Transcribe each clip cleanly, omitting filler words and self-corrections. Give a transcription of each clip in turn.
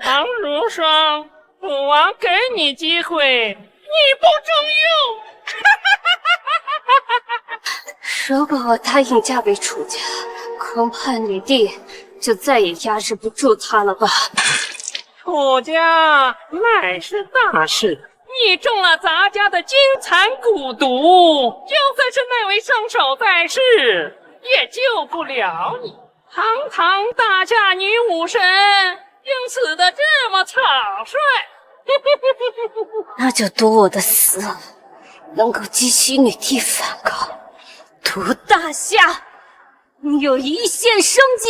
唐如霜，父王给你机会，你不中用。如果我答应嫁给楚家，恐怕你弟就再也压制不住他了吧？楚家乃是大事，你中了咱家的金蚕蛊毒，就算是那位圣手在世，也救不了你。堂堂大嫁女武神，竟死得这么草率。那就赌我的死能够激起你弟反抗，赌大夏你有一线生机。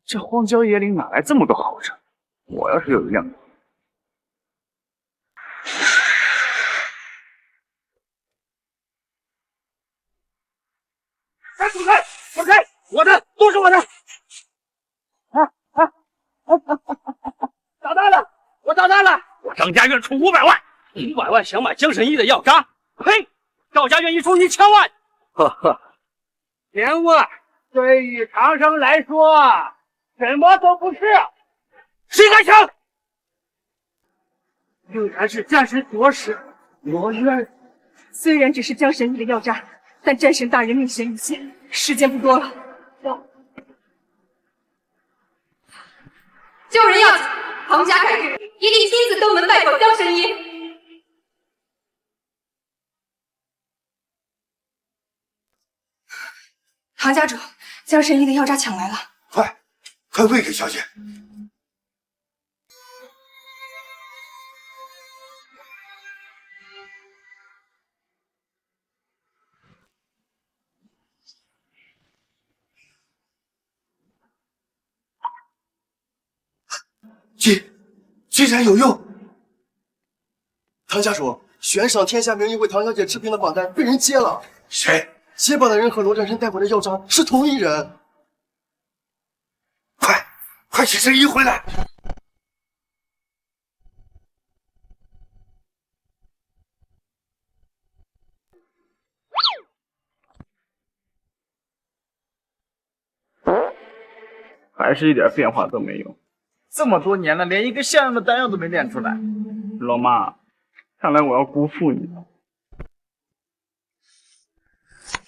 这荒郊野岭哪来这么多好车？我要是有一辆……哎，滚开！滚开！我的，都是我的！找到了！我找到了！我张家院出500万，500万想买江神医的药渣，呸！赵家愿意出1000万。呵呵，钱物对于长生来说，什么都不是。谁敢抢？竟然是战神夺食，我愿。虽然只是江神医的药渣，但战神大人命悬一线，时间不多了。救人要紧，唐家改日一定亲自登门拜访江神医。唐家主，江神医的药渣抢来了，快喂给小姐！竟然有用！唐家主，悬赏天下名医为唐小姐治病的榜单被人接了。谁？接榜的人和罗战神带回的药渣是同一人。快请神医回来！还是一点变化都没有。这么多年了，连一个像样的丹药都没炼出来。老妈，看来我要辜负你了。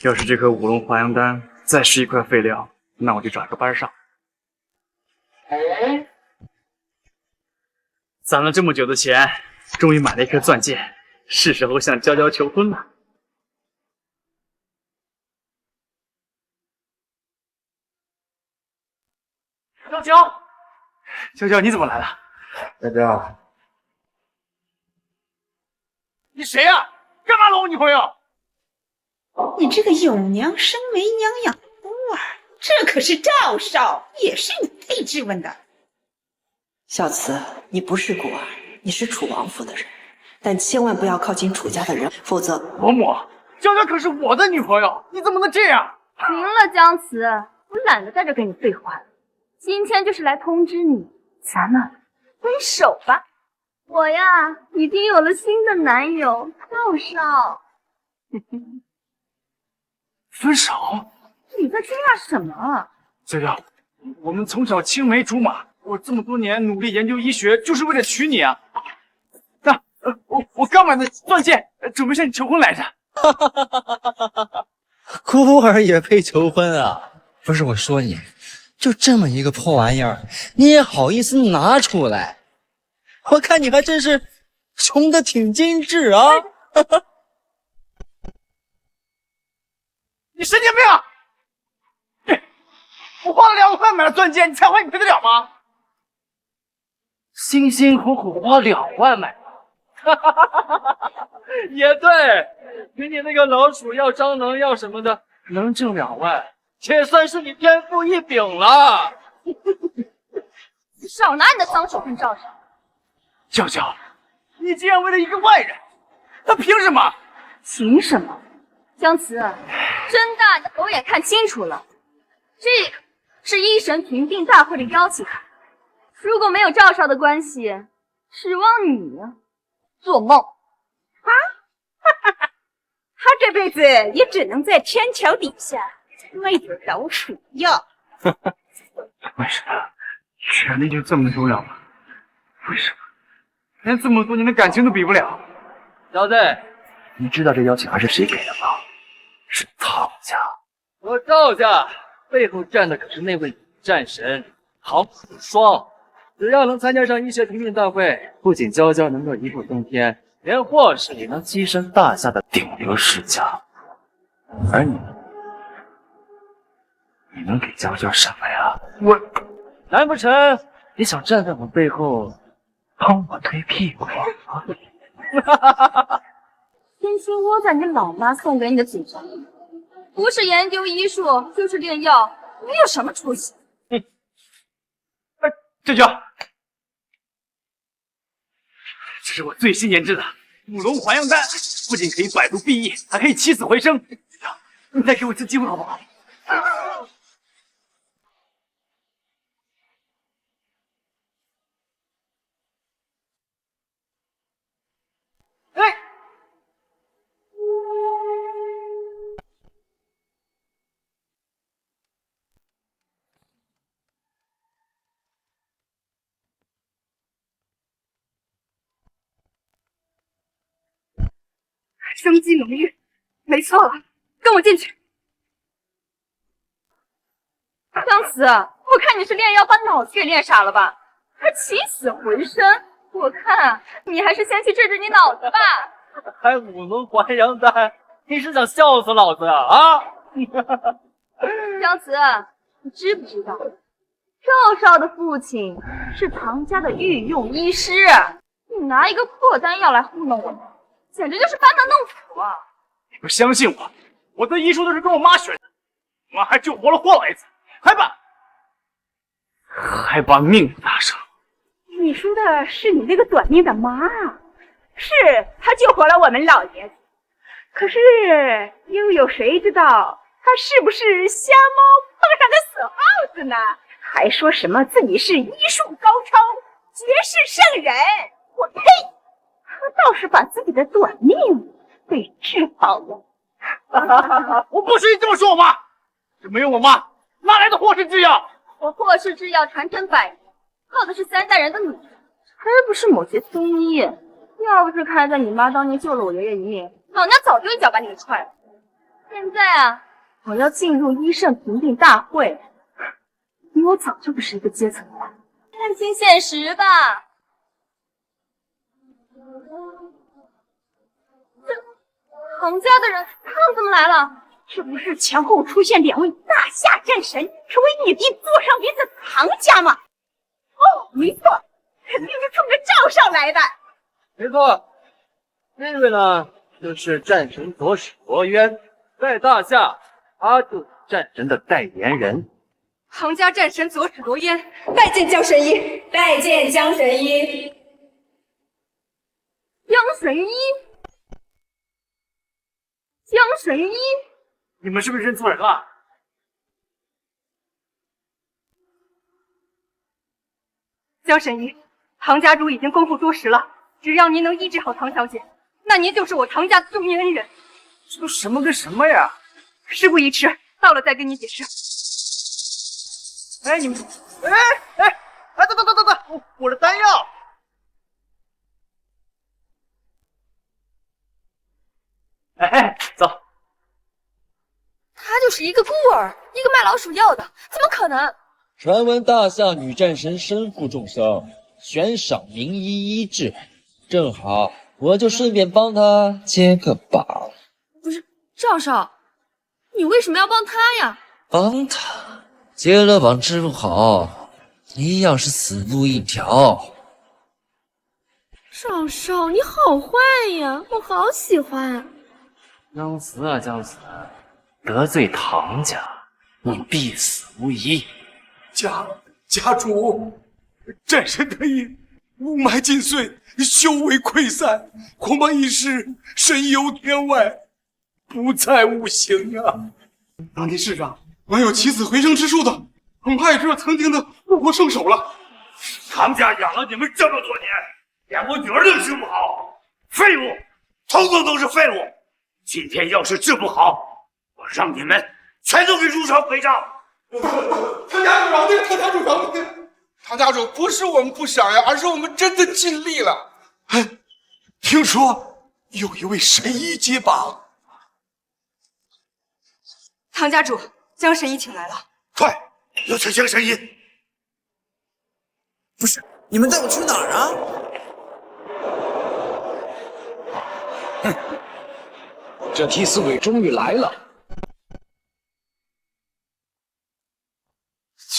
要是这颗五龙华阳丹再是一块废料，那我就找个班上。攒了这么久的钱，终于买了一颗钻戒，是时候向娇娇求婚了。娇娇，你怎么来了？娇娇，你谁呀？干嘛搂我女朋友？你这个有娘生没娘养孤儿，这可是赵少，也是你配质问的。小慈，你不是孤儿，你是楚王府的人，但千万不要靠近楚家的人，否则……伯母，娇娇可是我的女朋友，你怎么能这样？行了，姜慈，我懒得在这跟你废话了。今天就是来通知你，咱们分手吧。我呀，已经有了新的男友赵少。分手？你在惊讶什么？娇娇，我们从小青梅竹马，我这么多年努力研究医学，就是为了娶你啊！那我刚买的钻戒，准备向你求婚来着。孤儿也配求婚啊？不是我说你，就这么一个破玩意儿，你也好意思拿出来？我看你还真是穷的挺精致啊！你神经病！我花了2万块买了钻戒，你才还你赔得了吗？辛辛苦苦花2万买的，也对，给你那个老鼠药、张能药什么的，能挣2万，也算是你天赋异禀了。你少拿你的脏手跟赵少。娇娇，你竟然为了一个外人，他凭什么？凭什么？姜慈，睁大的狗眼看清楚了，这个是医神评定大会的邀请函，如果没有赵少的关系，指望你做梦。他这辈子也只能在天桥底下抓一点老鼠药。为什么？权力就这么重要吗？为什么？连这么多年的感情都比不了？小子，你知道这邀请函是谁给的吗？是唐家。我赵家背后站的可是那位战神唐子双。只要能参加上医学评定大会，不仅娇娇能够一步登天，连霍氏也能跻身大夏的顶流世家。而你，你能给娇娇什么呀？我，难不成你想站在我背后帮我推屁股啊？天天窝在你老妈送给你的嘴上，不是研究医术就是炼药，你有什么出息？这就，这是我最新研制的五龙还阳丹，不仅可以百毒避疫，还可以起死回生。你再给我一次机会好不好？哎！生机浓郁，没错了，跟我进去。姜慈，我看你是炼药把脑子给炼傻了吧？还起死回生，我看你还是先去治治你脑子吧。还五龙还阳丹，你是想笑死老子啊？姜慈，你知不知道赵少的父亲是唐家的御用医师？你拿一个破丹药来糊弄我，简直就是班门弄斧啊！你不相信我？我的医术都是跟我妈学的，我妈还救活了霍老爷子，还把命搭上。你说的是你那个短命的妈啊？是她救活了我们老爷子，可是又有谁知道她是不是瞎猫碰上的死耗子呢？还说什么自己是医术高超、绝世圣人？我呸！她倒是把自己的短命给治好了。我不许你这么说我妈！这没有我妈，哪来的霍氏制药？我霍氏制药传承100年，靠的是3代人的努力，才不是某些庸医。要不是开在你妈当年救了我爷爷一命，老娘早就一脚把你给踹了。现在啊，我要进入医圣评定大会，你我早就不是一个阶层了。看清现实吧。这唐家的人，他们怎么来了？是不是前后出现2位大夏战神，是为你弟坐上云的唐家吗？哦，没错，肯定是冲着赵少来的。没错，这位呢就是战神左使罗渊，在大夏，他就是战神的代言人。唐家战神左使罗烟，拜见江神医，拜见江神医。江神医，江神医，你们是不是认错人了？江神医，唐家主已经恭候多时了，只要您能医治好唐小姐，那您就是我唐家的救命恩人。这都什么跟什么呀？事不宜迟，到了再跟你解释。哎，你们，等，我的丹药。哎，走。他就是一个孤儿，一个卖老鼠药的，怎么可能？传闻大夏女战神身负重伤，悬赏名医医治，正好我就顺便帮她接个榜。不是赵少，你为什么要帮他呀？帮她接了榜治不好，一样是死路一条。赵少，你好坏呀，我好喜欢。姜慈啊，姜慈，得罪唐家，你必死无疑。家主，战神得意，五脉尽碎，修为溃散，恐怕一时神游天外，不在五行啊！当今世上，唯有起死回生之术的，恐怕也只有曾经的护国圣手了。唐家养了你们这么多年，连我女儿都治不好，废物，统统都是废物。今天要是治不好，我让你们全都给入朝陪葬。唐家主饶命！唐家主饶命！唐家主，不是我们不想呀，而是我们真的尽力了。哎，听说有一位神医接榜。唐家主，江神医请来了。快，要去江神医。不是，你们带我去哪儿啊？这替死鬼终于来了。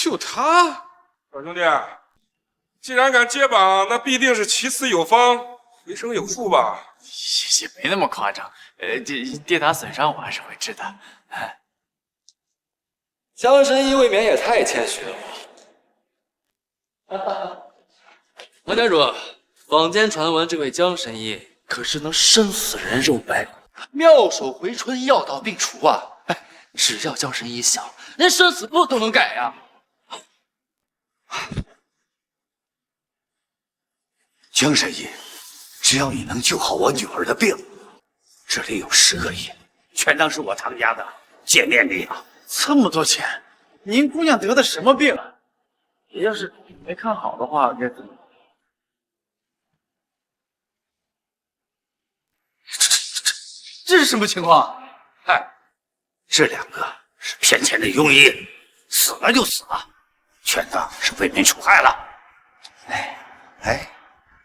就他，小兄弟，既然敢接榜，那必定是其死有方，回生有术吧？也没那么夸张。跌打损伤我还是会治的。江神医未免也太谦虚了吧。唐家主，坊间传闻这位江神医可是能生死人肉白骨，妙手回春，药到病除啊！哎，只要江神医想，连生死簿都能改呀！江神医，只要你能救好我女儿的病，这里有10个亿，全当是我唐家的见面礼啊！这么多钱，您姑娘得的什么病啊？要是没看好的话，该怎么？这是什么情况？嗨，这2个是骗钱的庸医，死了就死了，全当是为民除害了。哎，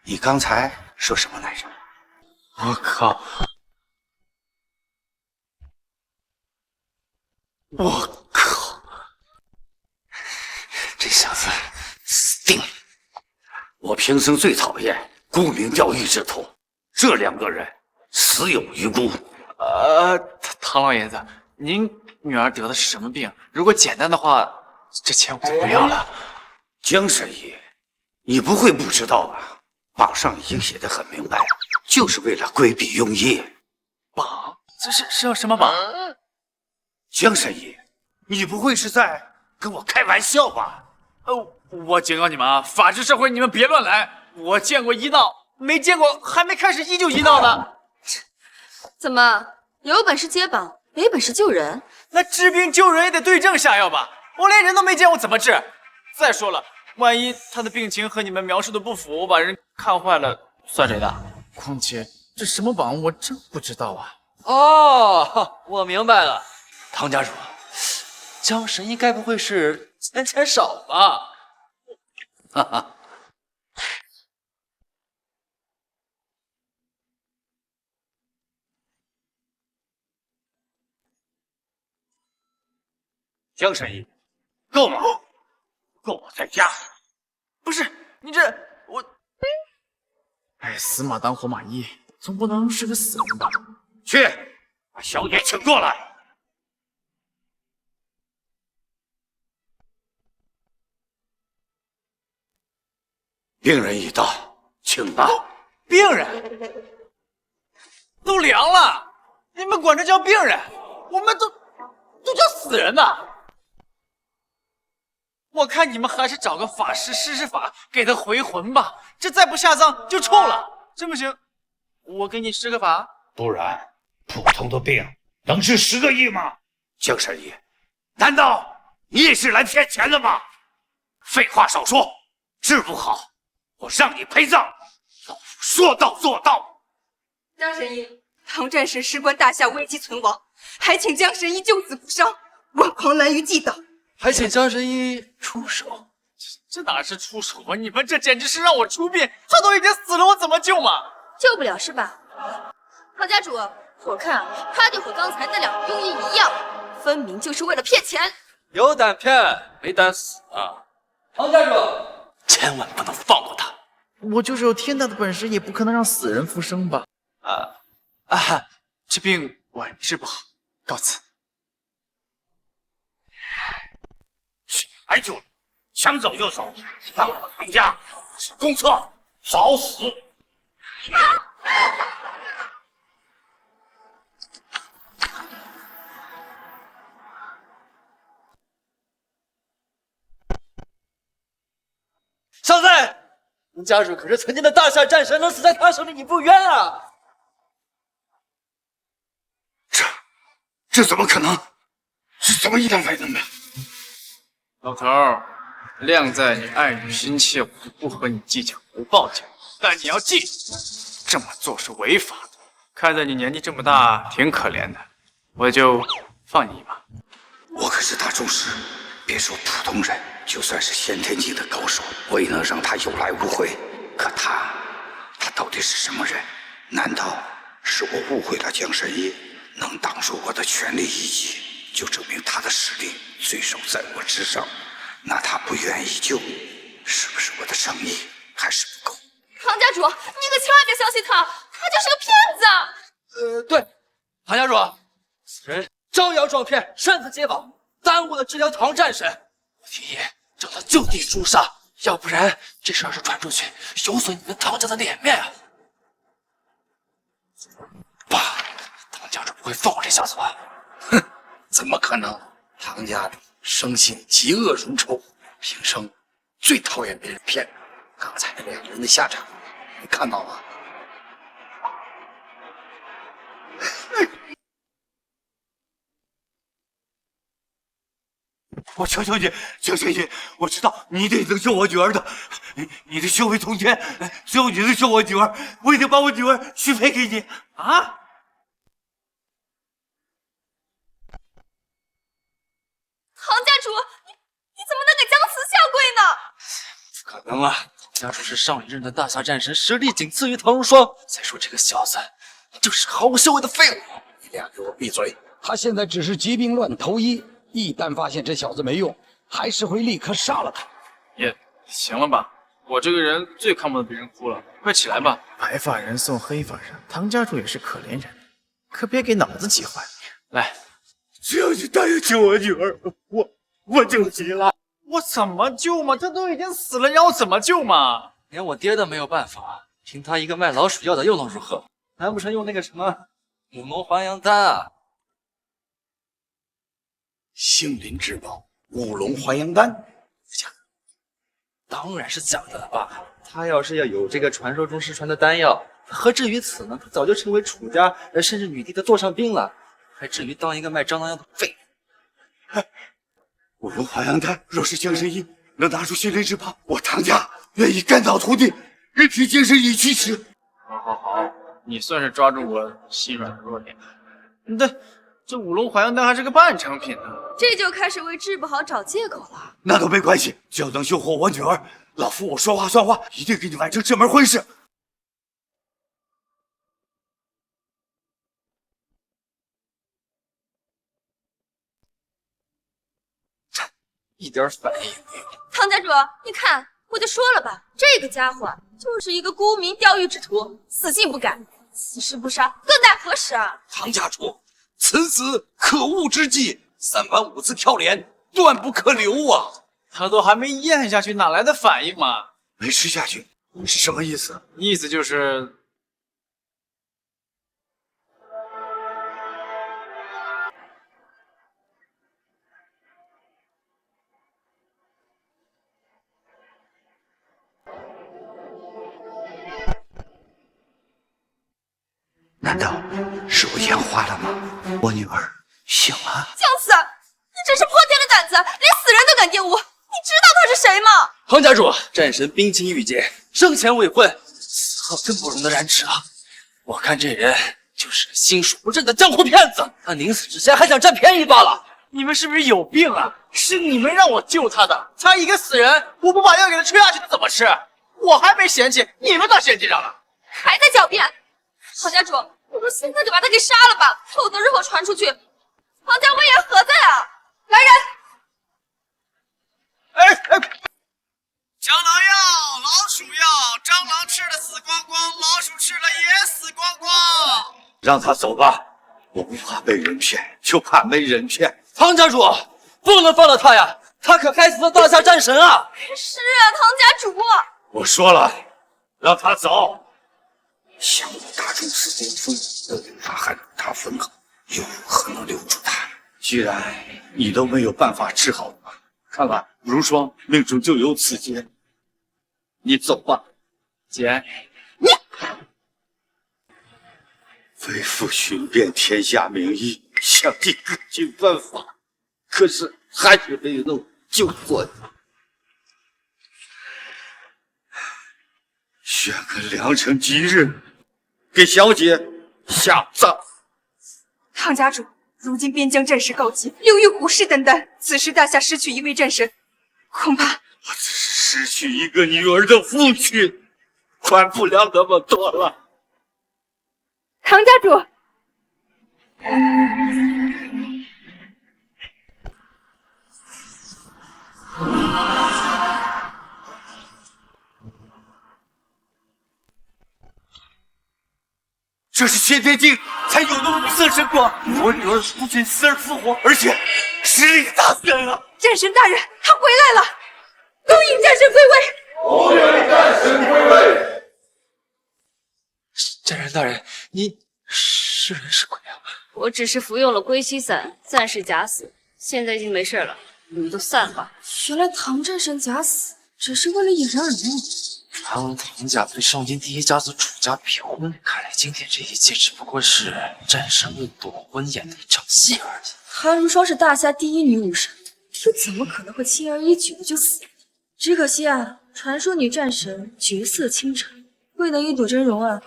你刚才说什么来着？我靠！我靠！这小子死定了！我平生最讨厌沽名钓誉之徒，这2个人死有余辜。唐老爷子，您女儿得的是什么病？如果简单的话，这钱我就不要了。江神医，你不会不知道吧？榜上已经写得很明白，就是为了规避庸医。榜？这是要什么榜？江神医，你不会是在跟我开玩笑吧？我警告你们啊，法治社会你们别乱来。我见过医闹，没见过还没开始医就医闹的。怎么有本事接榜，没本事救人？那治病救人也得对症下药吧？我连人都没见过，怎么治？再说了，万一他的病情和你们描述的不符，我把人看坏了，算谁的？况且这什么榜我真不知道啊。哦，我明白了，唐家主，江神医该不会是钱少吧？哈哈。江神医，够吗？够我在家。不是你这我，哎，死马当活马医，总不能是个死人吧？去，把小姐请过来。病人已到，请吧。病人都凉了，你们管这叫病人？我们都叫死人呐！我看你们还是找个法师施施法，给他回魂吧。这再不下葬就臭了。真不行，我给你施个法。不然，普通的病能治10个亿吗？江神医，难道你也是来骗钱的吗？废话少说，治不好，我让你陪葬。老夫说到做到。江神医，唐战神事关大夏危机存亡，还请江神医救死扶伤，望狂澜于既倒。还请江神医出手。这哪是出手啊！你们这简直是让我出殡！他都已经死了，我怎么救嘛？救不了是吧？唐家主，我看他就和刚才那2个庸医一样，分明就是为了骗钱。有胆骗，没胆死啊！唐家主，千万不能放过他。我就是有天大的本事，也不可能让死人复生吧？这病我治不好，告辞。还救了，想走就走，让我唐家是公厕，找死！小子，家主可是曾经的大夏战神，能死在他手里，你不冤啊！这怎么可能？是怎么一两百能的？老头儿，靓在你爱女心切，我就不和你计较，不报警。但你要记住，这么做是违法的。看在你年纪这么大，挺可怜的，我就放你一马。我可是大宗师，别说普通人，就算是先天境的高手，我也能让他有来无回。可他到底是什么人？难道是我误会了江神医？能挡住我的全力一击，就证明他的实力最少在我之上。那他不愿意救，是不是我的诚意还是不够？唐家主，你可千万别相信他，他就是个骗子。对，唐家主，此人招摇撞骗，擅自接宝，耽误了治疗唐战神。我提议将他就地诛杀，要不然这事要是传出去，有损你们唐家的脸面啊！爸，唐家主不会放我这小子吧？哼，怎么可能？唐家主生性嫉恶如仇，平生最讨厌别人骗他。刚才那两个人的下场，你看到吗？我求求你，江神医，我知道你一定能救我女儿的，你的修为通天，只有你能救我女儿，我一定把我女儿许配给你啊！唐家主，你怎么能给江慈下跪呢？不可能啊！家主是上一任的大夏战神，实力仅次于唐如霜。再说这个小子，就是毫无修为的废物。你俩给我闭嘴！他现在只是疾病乱投医，一旦发现这小子没用，还是会立刻杀了他。也行了吧？我这个人最看不得别人哭了，快起来吧！白发人送黑发人，唐家主也是可怜人，可别给脑子急坏了。来，只要你答应救我女儿，我就急了。我怎么救嘛？他都已经死了，让我怎么救嘛？连我爹都没有办法，凭他一个卖老鼠药的又能如何？难不成用那个什么五龙还阳丹啊？杏林之宝五龙还阳丹，假的？当然是假的了吧？他要是要有这个传说中失传的丹药，何至于此呢？他早就成为楚家甚至女帝的座上宾了，还至于当一个卖蟑螂药的废物？五龙还阳丹若是江神医能拿出杏林之宝，我唐家愿意肝脑涂地，任凭江神医去吃。好，你算是抓住我心软的弱点。这五龙还阳丹还是个半成品呢，这就开始为治不好找借口了。那都没关系，只要能救活我女儿，老夫我说话算话，一定给你完成这门婚事。一点反应也没有。唐家主，你看，我就说了吧，这个家伙就是一个沽名钓誉之徒，死性不改，此事不杀，更待何时啊？唐家主，此子可恶之计，3番5次跳脸，断不可留啊！他都还没咽下去，哪来的反应嘛？没吃下去是什么意思？意思就是难道是我眼花了吗？我女儿醒了。江慈，你真是破天的胆子，连死人都敢玷污！你知道他是谁吗？唐家主，战神冰清玉洁，生前未婚，死后更不容得染指了。我看这人就是个心术不正的江湖骗子，他临死之前还想占便宜罢了。你们是不是有病啊？是你们让我救他的，他一个死人，我不把药给他吃下去，他怎么吃？我还没嫌弃，你们倒嫌弃上了，还在狡辩！唐家主，不如现在就把他给杀了吧，否则日后传出去，唐家威严何在啊？来人！胶囊药、老鼠药，蟑螂吃了死光光，老鼠吃了也死光光。让他走吧，我不怕被人骗，就怕没人骗。唐家主，不能放了他呀，他可害死了大夏战神啊！是啊，唐家主。我说了，让他走。想我大众世间风，得令发汗，他分毫，又何能留住他？既然你都没有办法治好他，看来如霜命中就有此劫。你走吧，姐，为父寻遍天下名医，想尽各尽办法，可是还是没能救活你。选个良辰吉日，给小姐下葬。唐家主，如今边疆战事告急，六域虎视眈眈，此时大夏失去一位战神，恐怕我只是失去一个女儿的父亲，管不了那么多了。唐家主。这是先天境才有的五色神光，我女儿不仅死而复活，而且实力大增啊！战神大人，他回来了！恭迎战神归位！恭迎战神归位！战神大人，你是人是鬼啊？我只是服用了归西散，暂时假死，现在已经没事了，你们都散吧。原来唐战神假死只是为了引人耳目。传闻唐家对上京第一家族楚家逼婚，看来今天这一切只不过是战神为躲婚演的一场戏而已。韩如霜是大夏第一女武神，又怎么可能会轻而易举的就死？只可惜啊，传说女战神绝色倾城，未能一睹真容啊！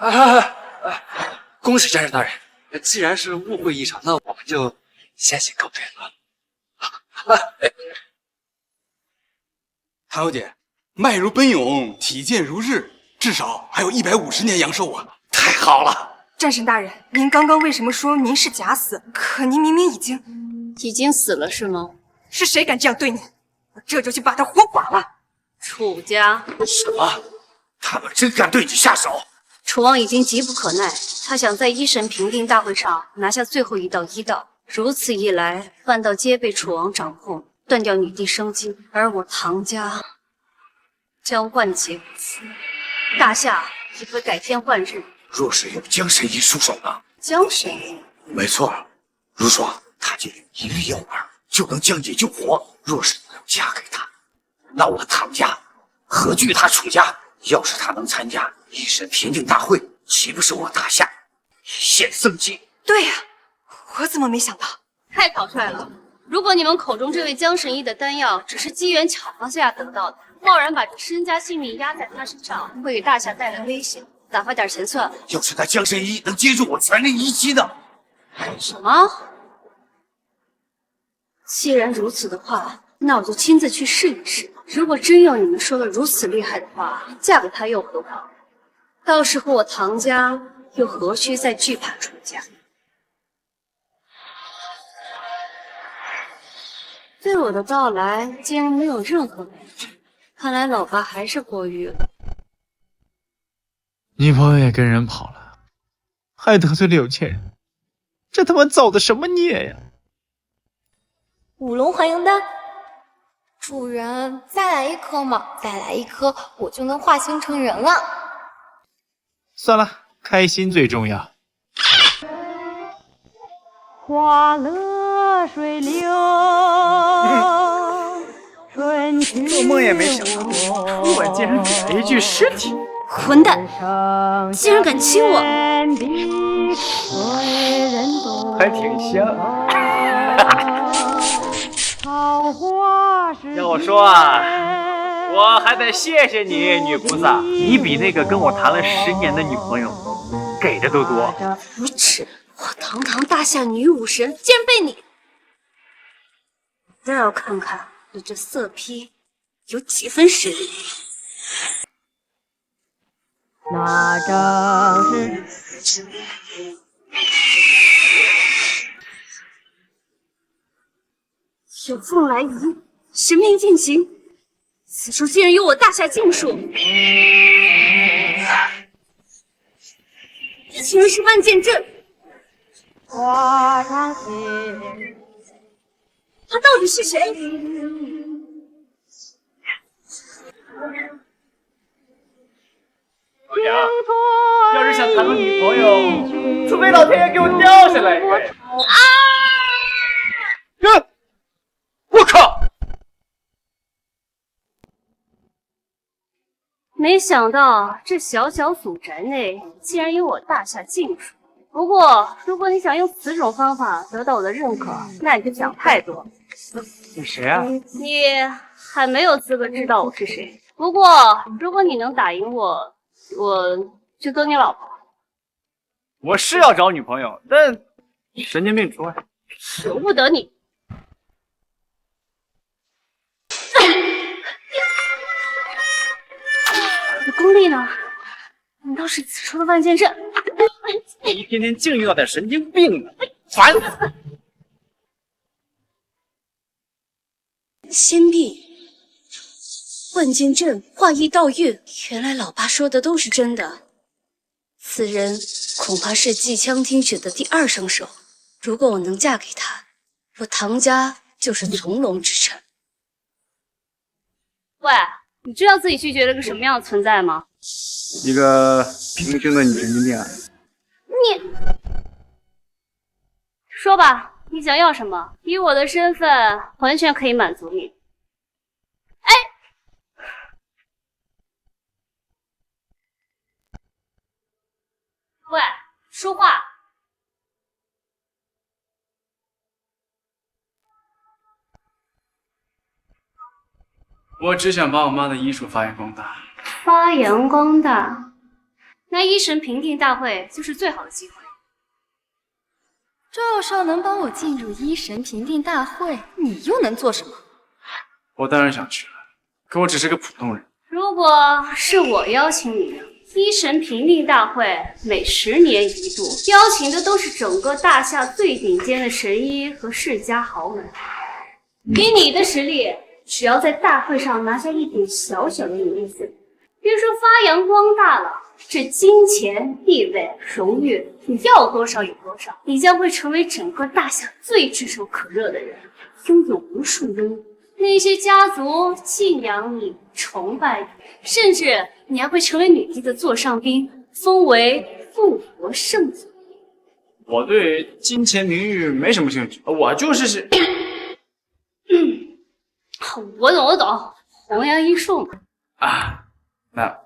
恭喜战神大人！既然是误会一场，那我们就先行告退了。唐小姐，脉如奔涌，体健如日，至少还有150年阳寿啊！太好了！战神大人，您刚刚为什么说您是假死？可您明明已经死了是吗？是谁敢这样对您？我这就去把他活剐了！楚家什么？他们真敢对你下手？楚王已经急不可耐，他想在一审评定大会上拿下最后一道医道。如此一来，半道皆被楚王掌控，断掉女帝生机，而我唐家将万劫不复，大夏也会改天换日。若是有江神医出手呢？江神医？没错，如霜，他就有一粒药丸，就能将你救活。若是你能嫁给他，那我唐家何惧他楚家？要是他能参加一审评定大会，岂不是我大夏一线生机？对呀，我怎么没想到？太草率了！如果你们口中这位江神医的丹药只是机缘巧合下得到的，贸然把这身家性命压在他身上，会给大夏带来危险。打发点钱算了。要是那江神医能接住我全力一击呢？什么？既然如此的话，那我就亲自去试一试。如果真有你们说的如此厉害的话，嫁给他又何妨？到时候我唐家又何须再惧怕楚家？对我的到来竟然没有任何wei拒，看来老爸还是过誉了。女朋友也跟人跑了，还得罪了有钱人，这他妈造的什么孽呀！五龙还阳丹，主人再来一颗嘛，再来一颗，我就能化形成人了。算了，开心最重要。花落水流，春去做梦也没想到，初吻竟然给了一具尸体。混蛋，竟然敢亲我！还挺香。要我说啊，我还得谢谢你，女菩萨，你比那个跟我谈了10年的女朋友给的都多。无耻！我堂堂大夏女武神，竟然被你……倒要看看你这色批有几分实力。那正是有凤来仪，神明进行，此处竟然有我大夏禁术，竟然是万剑阵。花上心，他到底是谁？老娘要是想谈个女朋友，除非老天爷给我掉下来一个。我靠！没想到这小小祖宅内竟然有我大夏禁术。不过，如果你想用此种方法得到我的认可，那你就想太多。你谁啊？你还没有资格知道我是谁。不过，如果你能打赢我，我就做你老婆。我是要找女朋友，但神经病除外。由不得你。我的功力呢？难道是此处的万剑阵？一天天净遇到点神经病了，烦死！仙臂、万剑阵、化意道运，原来老爸说的都是真的。此人恐怕是季羌听雪的第二生手。如果我能嫁给他，我唐家就是从龙之臣。喂，你知道自己拒绝了个什么样的存在吗？一个平均的女神经病啊！你说吧，你想要什么？以我的身份，完全可以满足你。哎，喂，说话！我只想把我妈的医术发扬光大。发扬光大，那医神评定大会就是最好的机会。这要是要能帮我进入医神评定大会，你又能做什么？我当然想去了，可我只是个普通人。如果是我邀请你呢？医神评定大会每10年一度，邀请的都是整个大夏最顶尖的神医和世家豪门。以你的实力，只要在大会上拿下一点小小的名次，别说发扬光大了，这金钱、地位、荣誉，你要多少有多少，你将会成为整个大夏最炙手可热的人，拥有无数拥有。那些家族敬仰你、崇拜你，甚至你还会成为女帝的座上宾，封为复活圣祖。我对金钱名誉没什么兴趣，我就是我懂，弘扬医术嘛。啊，那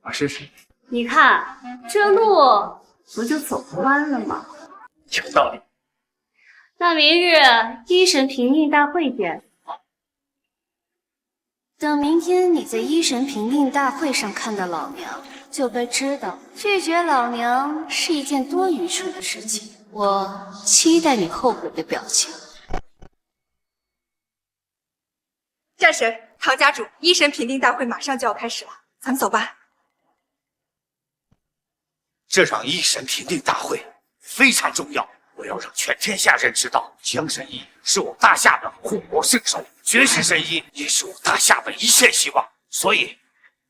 我试试。你看这路不就走弯了吗？有道理。那明日医神评定大会见。等明天你在医神评定大会上看到老娘，就该知道拒绝老娘是一件多愚蠢的事情。我期待你后悔的表情。战神，唐家主，医神评定大会马上就要开始了，咱们走吧。这场医神评定大会非常重要，我要让全天下人知道，江神医是我大夏的护国圣手，绝世神医也是我大夏的一线希望，所以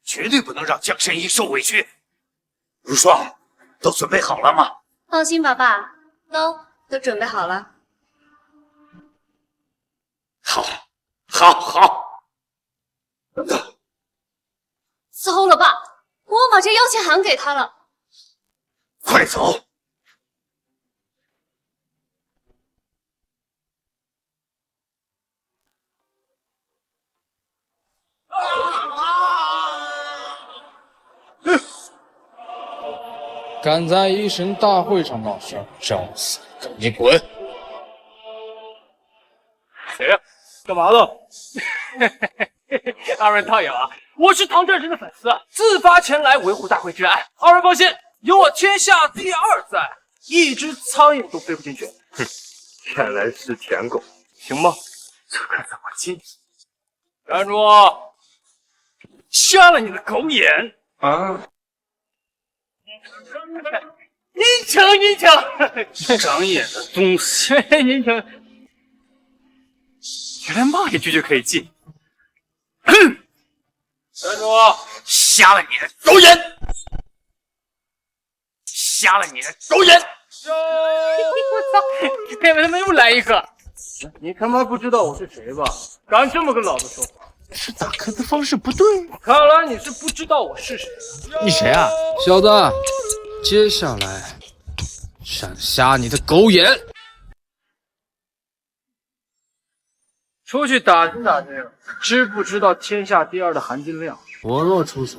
绝对不能让江神医受委屈。如霜，都准备好了吗？放心吧，爸，都准备好了。好。糟了，爸，我把这邀请函给他了。快走！敢在医神大会上闹事，找死！赶紧滚！谁呀？干嘛的？二位道友啊，我是唐战神的粉丝，自发前来维护大会治安。二位放心，有我天下第二在，一只苍蝇都飞不进去。哼，原来是舔狗，行吗？这可怎么进？站住！瞎了你的狗眼啊！阴晴，长眼的东西！阴晴，原来骂一句就可以进。站住！瞎了你的狗眼！瞎了你的狗眼！我操！他们又来一个！你他妈不知道我是谁吧？敢这么跟老子说话？是打磕的方式不对。看来你是不知道我是谁。你谁啊，小子？接下来闪瞎你的狗眼！出去打听打听，知不知道天下第二的含金量？我若出手，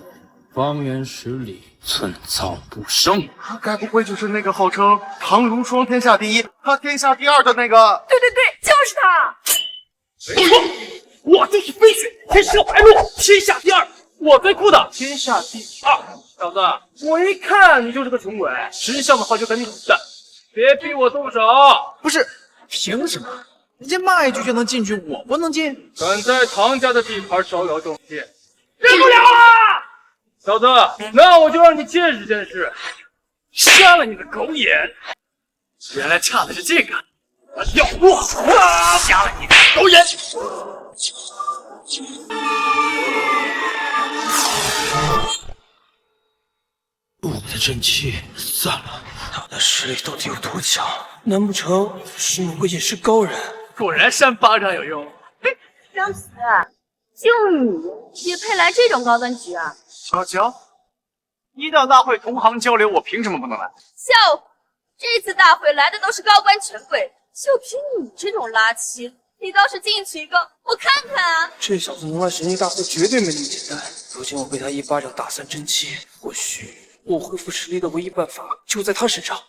方圆10里寸草不生。他该不会就是那个号称唐如霜天下第一，他天下第二的那个？对，就是他。没错，我就是飞雪，天射白鹿，天下第二。我最酷的，天下第二。小子，我一看你就是个穷鬼，识相的话就赶紧滚蛋，别逼我动手。不是，凭什么？人家骂一句就能进去，我不能进？敢在唐家的地盘招摇撞骗，忍不了啊！小子，那我就让你见识见识，瞎了你的狗眼！原来差的是这个，要我瞎了你的狗眼！我的真气散了，他的实力到底有多强？难不成是某个隐士高人？果然扇巴掌有用。张慈，就你也配来这种高端局啊？娇娇，医道大会同行交流，我凭什么不能来？笑话！这次大会来的都是高官权贵，就凭你这种垃圾，你倒是进去一个，我看看啊！这小子能来神医大会绝对没那么简单。如今我被他一巴掌打散真气，或许我恢复实力的唯一办法就在他身上。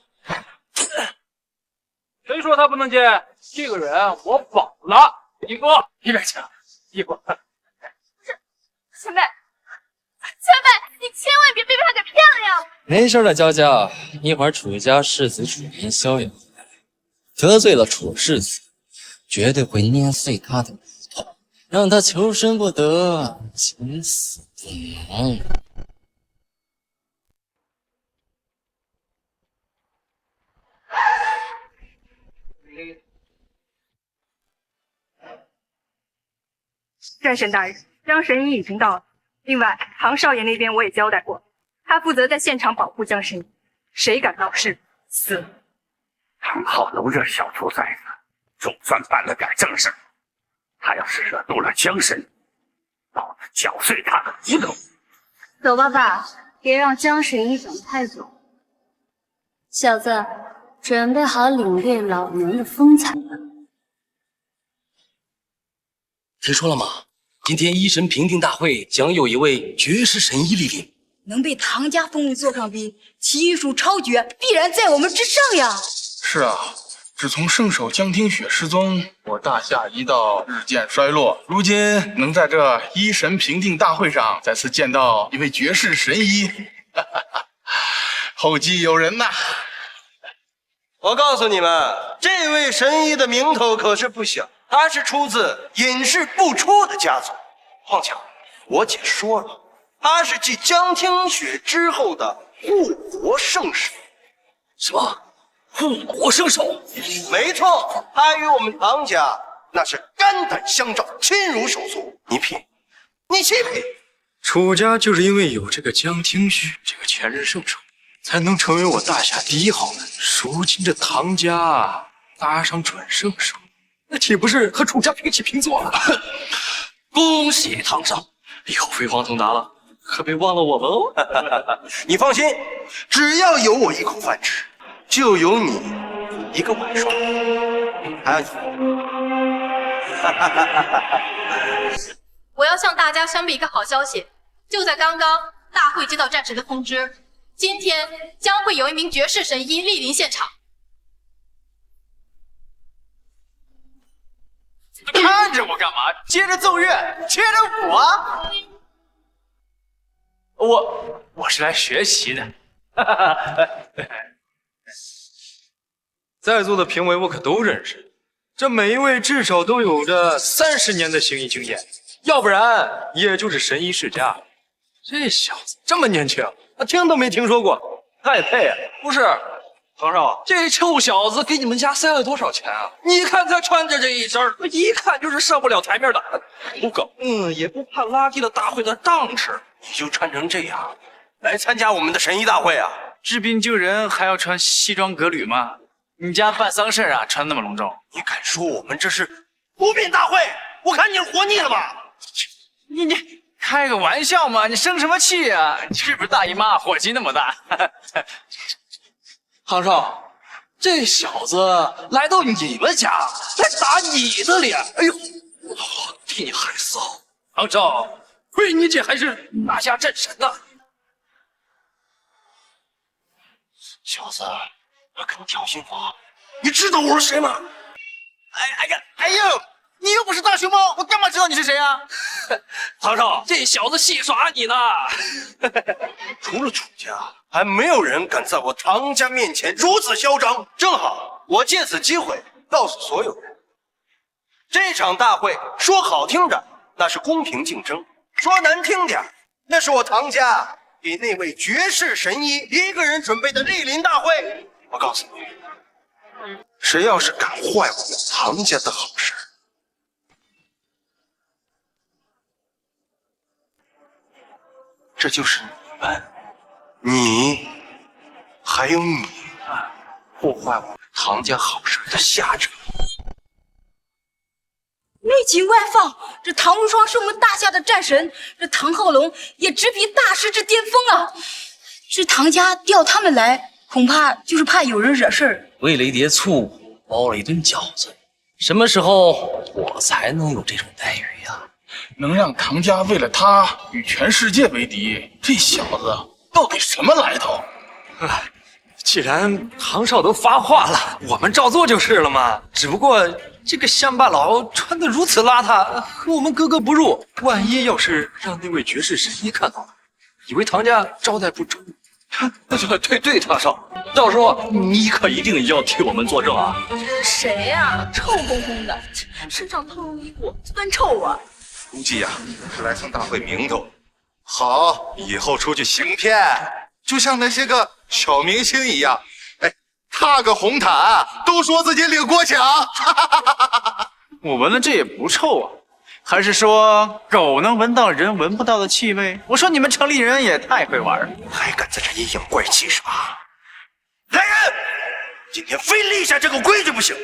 谁说他不能见？这个人我保了。一哥，一边去，一会儿。前辈，你千万别被他给骗了呀！没事的，娇娇，一会儿楚家世子楚云霄也会来，得罪了楚世子，绝对会捏碎他的骨头，让他求生不得，求死不能。战神大人，江神医已经到了。另外，唐少爷那边我也交代过，他负责在现场保护江神医，谁敢闹事，死。唐昊楼这小兔崽子，总算办了点正事。他要是惹怒了江神，老子搅碎他的骨头。走吧，爸，别让江神医长太走。小子，准备好领略老娘的风采吧。听说了吗？今天医神评定大会将有一位绝世神医莅临，能被唐家封为座上宾，其医术超绝，必然在我们之上呀！是啊，自从圣手江听雪失踪，我大夏医道日渐衰落。如今能在这医神评定大会上再次见到一位绝世神医，后继有人呐！我告诉你们，这位神医的名头可是不小，他是出自隐士不出的家族。况且我姐说了，他是继江听雪之后的护国圣手。什么？护国圣手？没错，他与我们唐家那是肝胆相照，亲如手足。你品，你细品。楚家就是因为有这个江听雪这个前任圣手，才能成为我大夏第一豪门。如今这唐家搭上准圣手，那岂不是和楚家平起平坐了？恭喜唐少，以后飞黄腾达了，可别忘了我们哦。你放心，只要有我一口饭吃，就有你一个晚上。还有你。我要向大家宣布一个好消息，就在刚刚，大会接到战神的通知，今天将会有一名绝世神医莅临现场。看着我干嘛？接着奏乐，接着舞啊！我是来学习的。在座的评委我可都认识，这每一位至少都有着30年的行医经验，要不然也就是神医世家。这小子这么年轻，听都没听说过，太配啊！不是，唐少，这臭小子给你们家塞了多少钱啊？你看他穿着这一身，一看就是上不了台面的土狗，也不怕拉低了大会的档次。你就穿成这样来参加我们的神医大会啊？治病救人还要穿西装革履吗？你家办丧事啊，穿那么隆重？你敢说我们这是无病大会？我看你活腻了吧？你开个玩笑嘛，你生什么气啊？你是不是大姨妈火气那么大？唐少，这小子来到你们家来打你的脸，哎呦，替你害臊！唐少，亏你姐还是拿下战神呢。小子，我跟你挑衅我，你知道我是谁吗？哎呦，你又不是大熊猫，我干嘛知道你是谁啊？唐少，这小子戏耍你呢！除了楚家，还没有人敢在我唐家面前如此嚣张。正好，我借此机会告诉所有人，这场大会说好听点，那是公平竞争；说难听点，那是我唐家给那位绝世神医一个人准备的莅临大会。我告诉你，谁要是敢坏我们唐家的好事，这就是你们，你还有你破坏我们唐家好事的下场。内情外放，这唐无双是我们大夏的战神，这唐浩龙也直逼大师之巅峰了。这唐家调他们来，恐怕就是怕有人惹事儿。喂了一碟醋，包了一顿饺子，什么时候我才能有这种待遇呀？能让唐家为了他与全世界为敌，这小子到底什么来头？既然唐少都发话了，我们照做就是了嘛。只不过这个乡巴佬穿得如此邋遢，和我们格格不入。万一要是让那位绝世神医看到了，以为唐家招待不周。对，唐少，到时候你可一定要替我们作证啊！谁呀？臭烘烘的，身上透露一股酸臭啊！估计呀，是来蹭大会名头。好，以后出去行骗，就像那些个小明星一样，踏个红毯都说自己领过奖。我闻了这也不臭啊，还是说狗能闻到人闻不到的气味？我说你们城里人也太会玩了，还敢在这阴阳怪气是吧？来人，今天非立下这个规矩不行。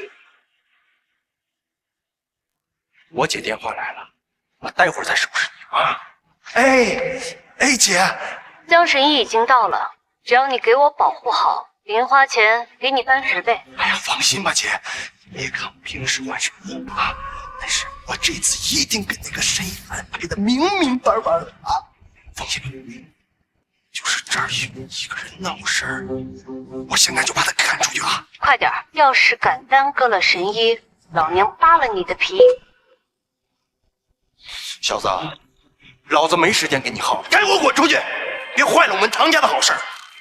我姐电话来了，我待会儿再收拾你啊！哎，姐，江神医已经到了，只要你给我保护好，零花钱给你翻10倍。哎呀，放心吧，姐，别看我平时玩神医啊，但是我这次一定跟那个神医安排的明明白白的啊！放心吧，就是这儿有一个人闹事儿，我现在就把他赶出去啊！快点，要是敢耽搁了神医，老娘扒了你的皮！小子，老子没时间跟你耗，赶我滚出去！别坏了我们唐家的好事。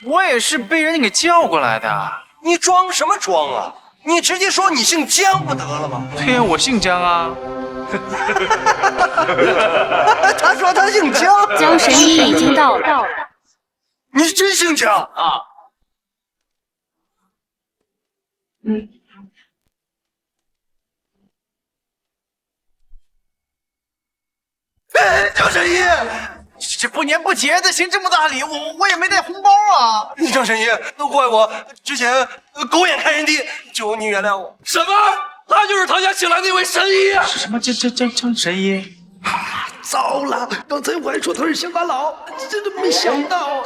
我也是被人给叫过来的。你装什么装啊？你直接说你姓江不得了吗？对呀，我姓江啊。他说他姓江。江神医已经到了。你真姓江啊？张神医，这不年不节的行这么大礼，我也没带红包啊！张神医，怪我之前狗眼看人低，求你原谅我。什么？他就是唐家请来那位神医啊？什么江神医？糟了，刚才我还说他是乡巴佬，真的没想到。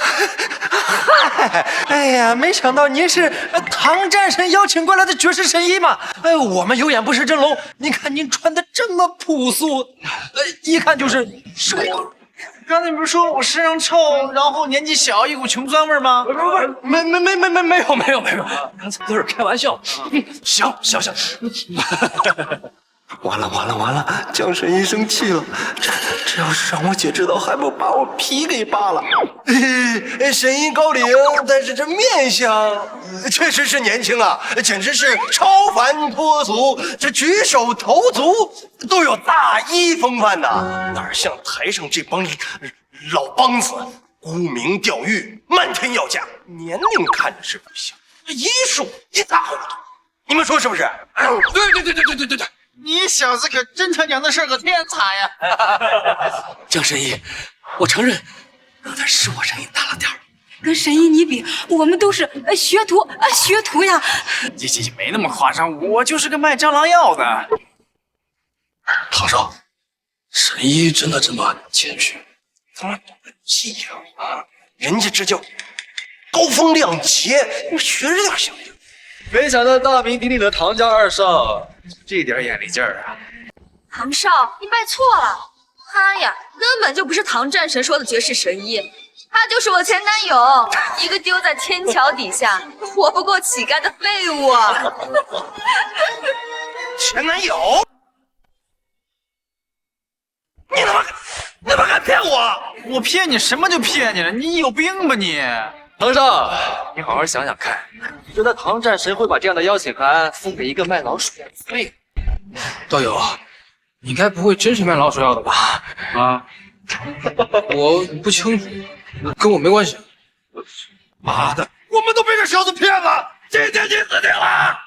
哎呀，没想到您是唐战神邀请过来的绝世神医嘛！我们有眼不识真龙，您看您穿的这么朴素，一看就是社狗。刚才你不是说我身上臭，然后年纪小，一股穷酸味吗？没有，刚才都是开玩笑。行。完了！江神医生气了，这要是让我姐知道，还不把我皮给扒了。神医高龄，但是这面相确实是年轻啊，简直是超凡脱俗，这举手投足都有大医风范呐，哪像台上这帮老梆子，沽名钓誉，漫天要价，年龄看着是不行，医术一塌糊涂，你们说是不是？对。你小子可真他娘的是个天才呀！江神医，我承认，刚才是我声音大了点儿。跟神医你比，我们都是学徒呀！这没那么夸张，我就是个卖蟑螂药的。唐少，神医真的这么谦虚？他妈懂个屁呀！啊，人家这叫高风亮节，你学着点行不行？没想到大名鼎鼎的唐家二少，这点眼力劲儿啊！唐少，你拜错了，他呀根本就不是唐战神说的绝世神医，他就是我前男友，一个丢在天桥底下活不过乞丐的废物啊！前男友？你他妈敢骗我！我骗你什么就骗你了？你有病吧你？唐少，你好好想想看，你觉得唐战神会把这样的邀请函送给一个卖老鼠药的废物？道友，你该不会真是卖老鼠药的吧？啊？我不清楚，跟我没关系。妈的，我们都被这小子骗了！今天你死定了！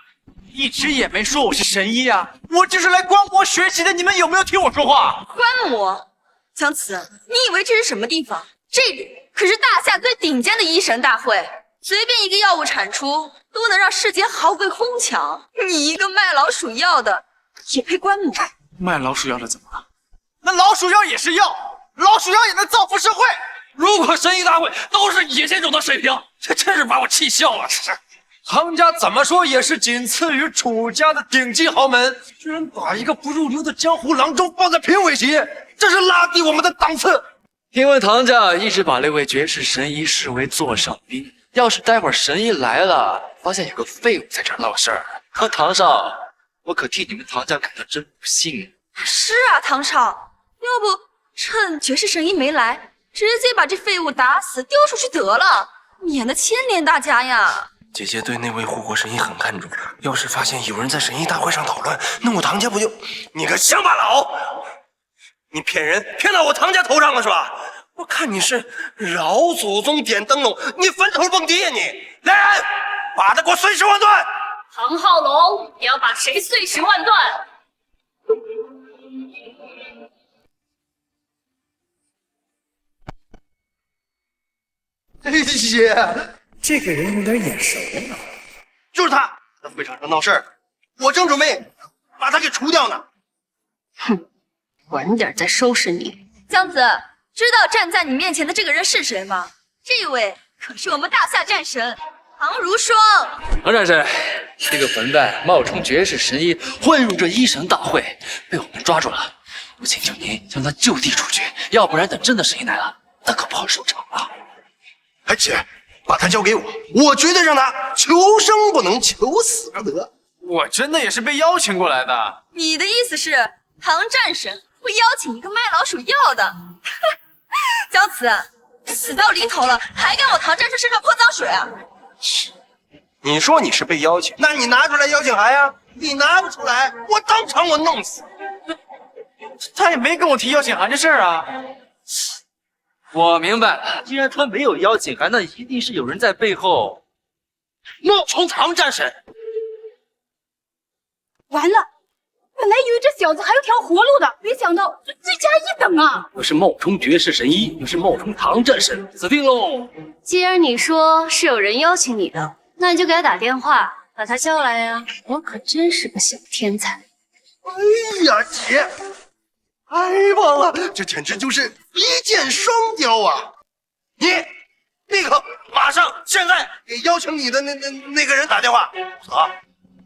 一直也没说我是神医啊，我就是来观摩学习的，你们有没有听我说话？观摩？姜慈，你以为这是什么地方？这里可是大夏最顶尖的医神大会，随便一个药物产出都能让世间豪贵疯抢。你一个卖老鼠药的，也配观摩？卖老鼠药的怎么了？那老鼠药也是药，老鼠药也能造福社会。如果神医大会都是你这种的水平，这真是把我气笑了。唐家怎么说也是仅次于楚家的顶级豪门，居然把一个不入流的江湖郎中放在评委席，这是拉低我们的档次。听闻唐家一直把那位绝世神医视为座上宾，要是待会儿神医来了，发现有个废物在这儿闹事儿，唐少，我可替你们唐家感到真不幸。是啊，唐少，要不趁绝世神医没来，直接把这废物打死丢出去得了，免得牵连大家呀。姐姐对那位护国神医很看重，要是发现有人在神医大会上捣乱，那我唐家不就……你个乡巴佬！你骗人骗到我唐家头上了是吧？我看你是老祖宗点灯笼，你坟头蹦迪呀你！来人，把他给我碎尸万段！唐浩龙，你要把谁碎尸万段？姐，这个人有点眼熟呢。就是他，在会场上闹事儿，我正准备把他给除掉呢。哼，晚点再收拾你。姜子，知道站在你面前的这个人是谁吗？这位可是我们大夏战神唐如霜。唐战神，这个混蛋冒充绝世神医混入这医神大会，被我们抓住了。我请求您将他就地处决，要不然等真的神医来了，那可不好收场啊！哎姐，把他交给我，我绝对让他求生不能，求死不得。我真的也是被邀请过来的。你的意思是唐战神会邀请一个卖老鼠药的？姜慈，死到临头了，还敢往唐战神身上泼脏水啊？你说你是被邀请，那你拿出来邀请函呀！你拿不出来，我当场我弄死。他也没跟我提邀请函这事儿啊。我明白了，既然他没有邀请函，那一定是有人在背后冒充唐战神。完了，本来以为这小子还有条活路的，没想到罪加一等啊！我是冒充绝世神医，又是冒充唐战神，死定喽！既然你说是有人邀请你的，那你就给他打电话，把他叫来呀。我可真是个小天才。哎呀，姐，太棒了，这简直就是一箭双雕啊！你立刻马上现在给邀请你的那个人打电话，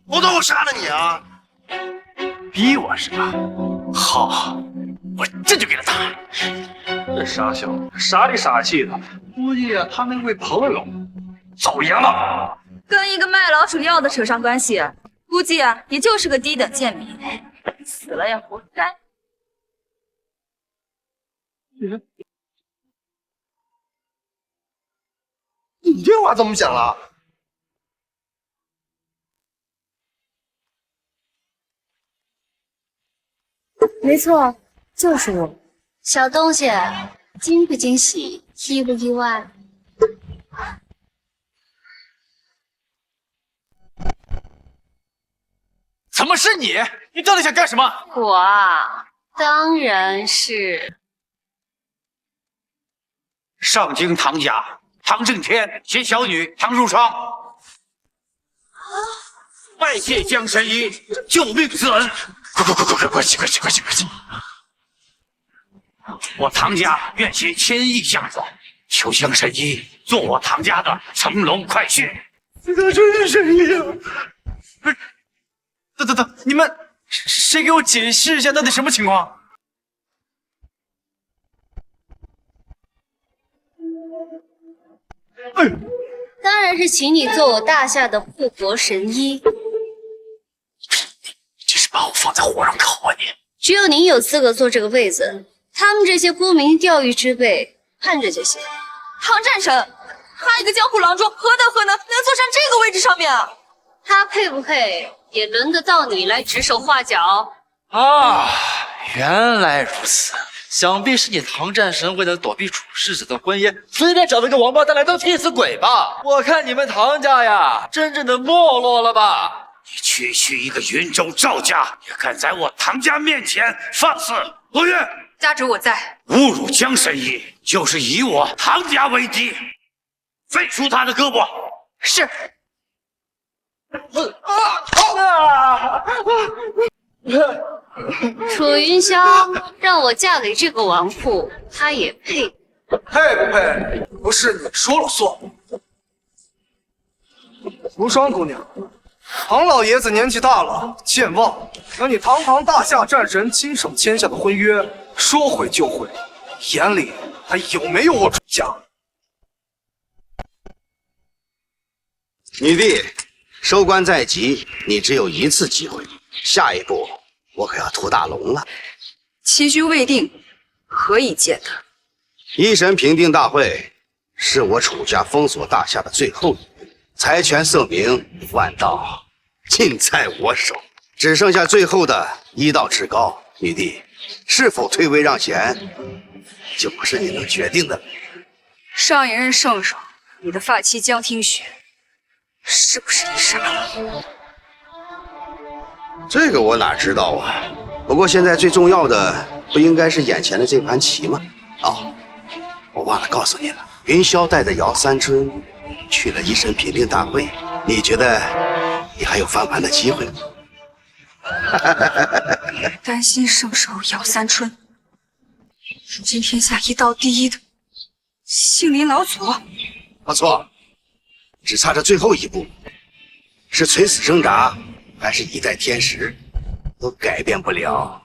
否则我杀了你啊！逼我是吧？好，我这就给他打。这傻小子傻里傻气的，估计啊他那位朋友走颜了。跟一个卖老鼠药的扯上关系，估计啊也就是个低等贱民，死了也活该。你电话怎么响了？没错，就是我。小东西，惊不惊喜，意不意外？怎么是你？你到底想干什么？我啊，当然是上京唐家，唐正天携小女唐如霜，拜谢江神医救命之恩。快起！我唐家愿携千亿相助，求江神医做我唐家的乘龙快婿。他真是神医啊！不是，等，你们谁给我解释一下到底什么情况？当然是请你做我大夏的护国神医。这是把我放在火上烤啊你！只有您有资格坐这个位子，他们这些沽名钓誉之辈看着就行。唐战神，他一个江湖郎中，何德何能坐上这个位置上面啊？他配不配，也轮得到你来指手画脚啊！原来如此，想必是你唐战神为了躲避主事者的婚姻，随便找了个王八蛋来当替死鬼吧？我看你们唐家呀，真正的没落了吧？你区区一个云州赵家，也敢在我唐家面前放肆！何月，家主我在。侮辱江神医，就是以我唐家为敌，废除他的胳膊。是。楚云霄让我嫁给这个纨绔，他也配？配不配，不是你说了算。无双姑娘，唐老爷子年纪大了，健忘，等你堂堂大夏战神亲手签下的婚约，说毁就毁，眼里还有没有我楚家？女帝，收官在即，你只有一次机会，下一步我可要屠大龙了。棋局未定，何以见得？一神评定大会是我楚家封锁大夏的最后一步，财权色名万道尽在我手，只剩下最后的一道至高。女帝是否退位让贤，就不是你能决定的。上一任圣手，你的发妻江听雪，是不是你杀了？这个我哪知道啊？不过现在最重要的不应该是眼前的这盘棋吗？哦，我忘了告诉你了，云霄带着姚三春去了一神评定大会，你觉得你还有翻盘的机会吗？担心圣手姚三春，如今天下一道第一的杏林老祖，不错，只差这最后一步，是垂死挣扎，还是一代天时，都改变不了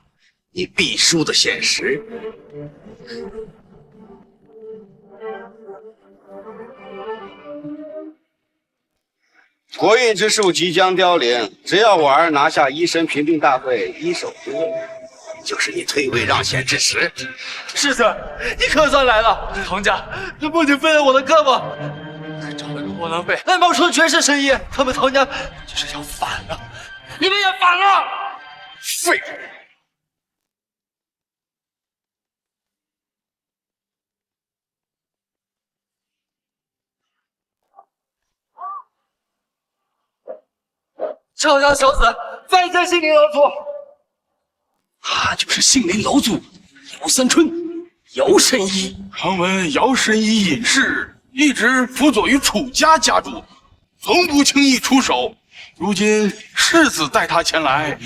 你必输的现实。国运之术即将凋零，只要我儿拿下一神评定大会一手之位，就是你退位让贤之时。世子，你可算来了！唐家这不仅废了我的胳膊，还找了个窝囊废来冒充绝世神医，他们唐家就是要反了！你们也反了！废物！赵家小子再见杏林老祖。他就是杏林老祖姚三春，姚神医。传闻姚神医隐士，一直辅佐于楚家家主，从不轻易出手。如今世子带他前来，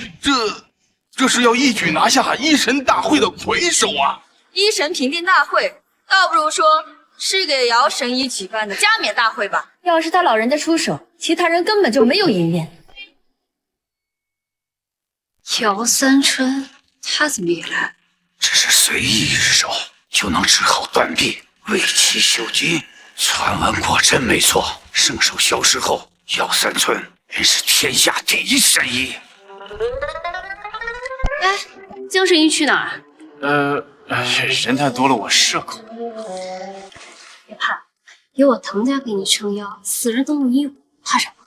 这是要一举拿下一神大会的魁首啊！一神评定大会，倒不如说是给姚神医举办的加冕大会吧。要是他老人家出手，其他人根本就没有赢面。姚三春，他怎么也来？只是随意一手就能治好断臂，为其修筋。传闻果真没错，圣手消失后，姚三春便是天下第一神医。哎，江神医去哪儿？人太多了，我社恐。别怕，有我唐家给你撑腰，死人都能医我，怕什么？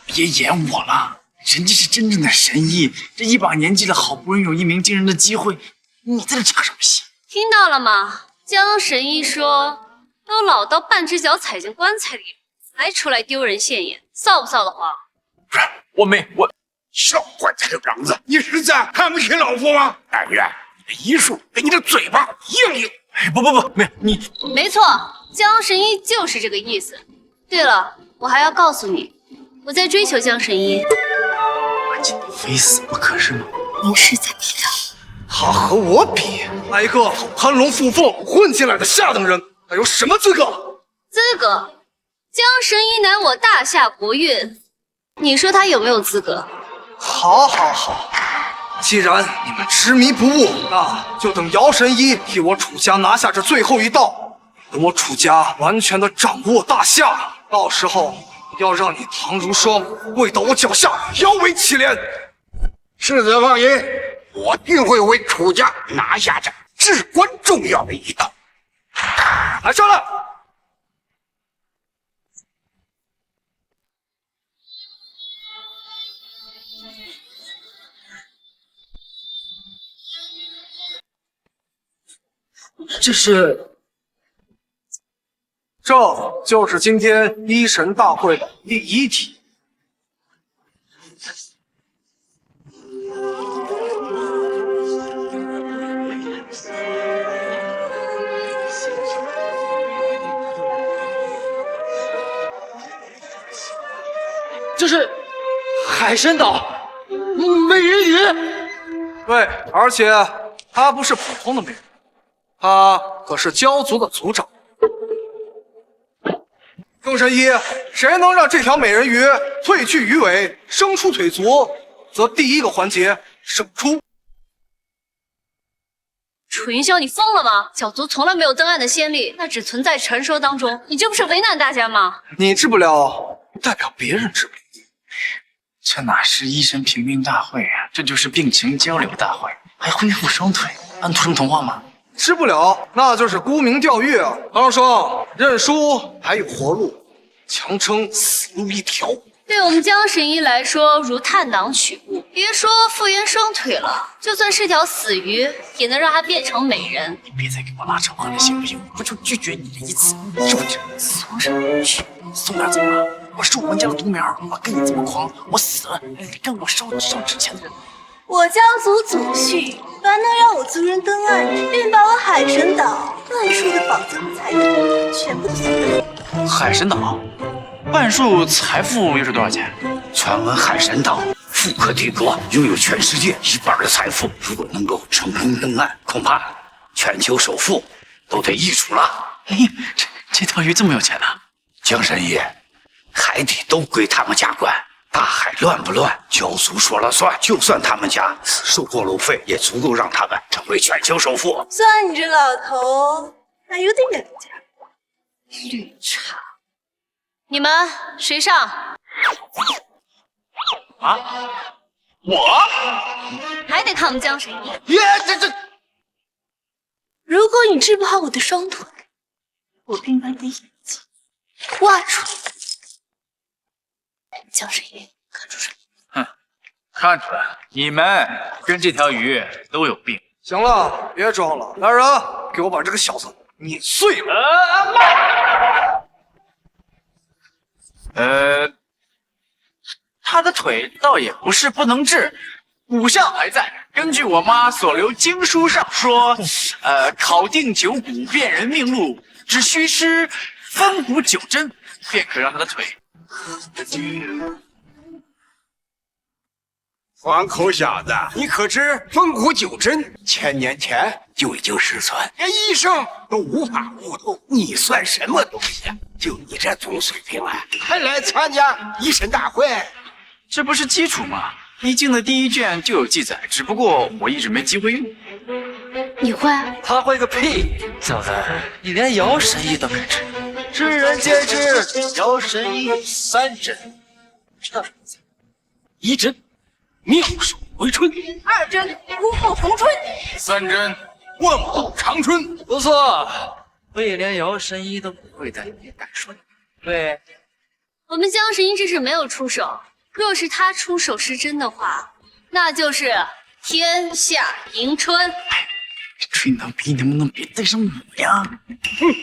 别演我了，人家是真正的神医，这一把年纪了，好不容易有一鸣惊人的机会，你在这抢什么戏？听到了吗？江神医说，都老到半只脚踩进棺材里，才出来丢人现眼，臊不臊得慌？我少管这个瓤子！你是在看不起老夫吗？但愿你的医术跟你的嘴巴一样硬。不，没有你。没错，江神医就是这个意思。对了，我还要告诉你，我在追求江神医。我今天非死不可是吗？你是在逼他？他和我比，来一个攀龙附凤混进来的下等人，还有什么资格？资格？江神医乃我大夏国运，你说他有没有资格？好，既然你们执迷不悟，那就等姚神医替我楚家拿下这最后一道，等我楚家完全的掌握大夏，到时候要让你唐如霜跪到我脚下，摇尾乞怜。世子放心，我定会为楚家拿下这至关重要的一刀。来，上来！这就是今天一神大会的第一题。这是海神岛美人鱼。对，而且他不是普通的美人，他可是蛟族的族长。众神医，谁能让这条美人鱼褪去鱼尾，生出腿足，则第一个环节胜出。楚云霄，你疯了吗？小族从来没有登岸的先例，那只存在传说当中。你这不是为难大家吗？你治不了，不代表别人治不了。这哪是医神评病大会啊，这就是病情交流大会，还恢复双腿，按图什么童话吗？治不了，那就是沽名钓誉啊！唐少双，认输还有活路，强撑死路一条。对我们江神医来说，如探囊取物。别说复原双腿了，就算是条死鱼，也能让它变成美人。你别再给我拉扯完了，行不行？不就拒绝你这一次，是不是？松什么？去，松苗怎么了？我是我们家的独苗，我跟你这么狂，我死了，你跟我烧纸钱的人。我家族祖训，凡能让我族人登岸，便把我海神岛半数的宝藏财富全部送给你。海神岛，半数财富又是多少钱？传闻海神岛富可敌国，拥有全世界1半的财富。如果能够成功登岸，恐怕全球首富都得易主了。哎，这条鱼这么有钱啊？江神医，海底都归他们家管。大海乱不乱，教族说了算。就算他们家收过路费，也足够让他们成为全球首富。算你这老头还有点远见。绿茶，你们谁上？啊？我还得看我们江神医。这，如果你治不好我的双腿，我便把你的眼睛挖出来。江神医，看出什么？哼，看出来了，你们跟这条鱼都有病。行了，别装了，来人，给我把这个小子碾碎了。他的腿倒也不是不能治，骨相还在。根据我妈所留经书上说，考定九骨，辨人命路，只需施分骨9针，便可让他的腿。黄口小子，你可知分骨9针1000年前就已经失传，连医生都无法悟透，你算什么东西？就你这种水平啊，还来参加医神大会？这不是基础吗？医经的第1卷就有记载，只不过我一直没机会用。你会？他会个屁！小子，你连姚神医都敢治？世人皆知姚神医3针，知道什么意思？1针妙手回春，2针如沐逢春，3针万古长春。不错，我也连姚神医都不会的，你敢说？对，我们江神医这是没有出手，若是他出手施针的话，那就是天下迎春。吹牛逼能不能别带上我呀？哼！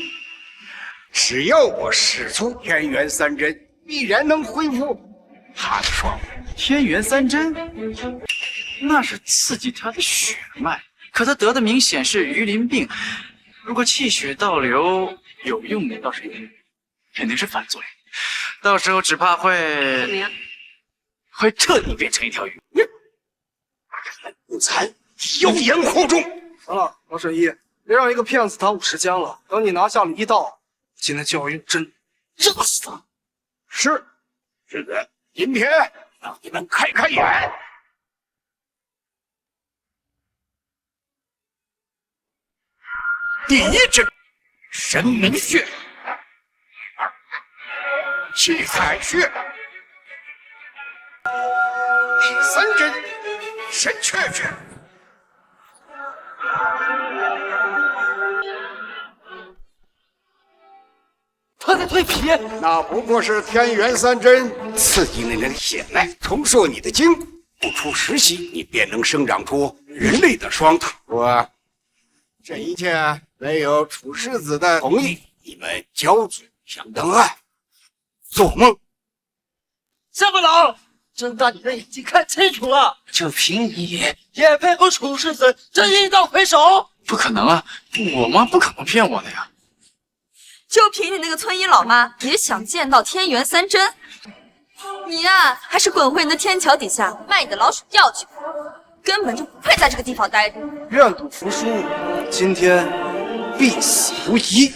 只要我使出天元3针，必然能恢复他的双腿。天元3针，那是刺激他的血脉，可他得的明显是鱼鳞病。如果气血倒流有用的，倒是有用，肯定是反作用。到时候只怕会怎么样？会彻底变成一条鱼。不残，妖言惑众。行了，王神医，别让一个骗子耽误时间了。等你拿下了1道，今天就要用针扎死他。是的，今天让你们开开眼。第1针，神明穴、气海穴，第3针神阙穴。他在蜕皮，那不过是天元3针刺激你的血脉，重塑你的筋骨。不出10息，你便能生长出人类的双腿。这一切没有楚世子的同意，你们交嘴相当爱，做梦！乡巴佬，睁大你的眼睛看清楚了，就凭你也配和楚世子这一道回首？不可能啊！我妈不可能骗我的呀！就凭你那个村医老妈，也想见到天元3针？你呀，还是滚回你的天桥底下卖你的老鼠药去，根本就不配在这个地方待着。愿赌服输，今天必死无疑。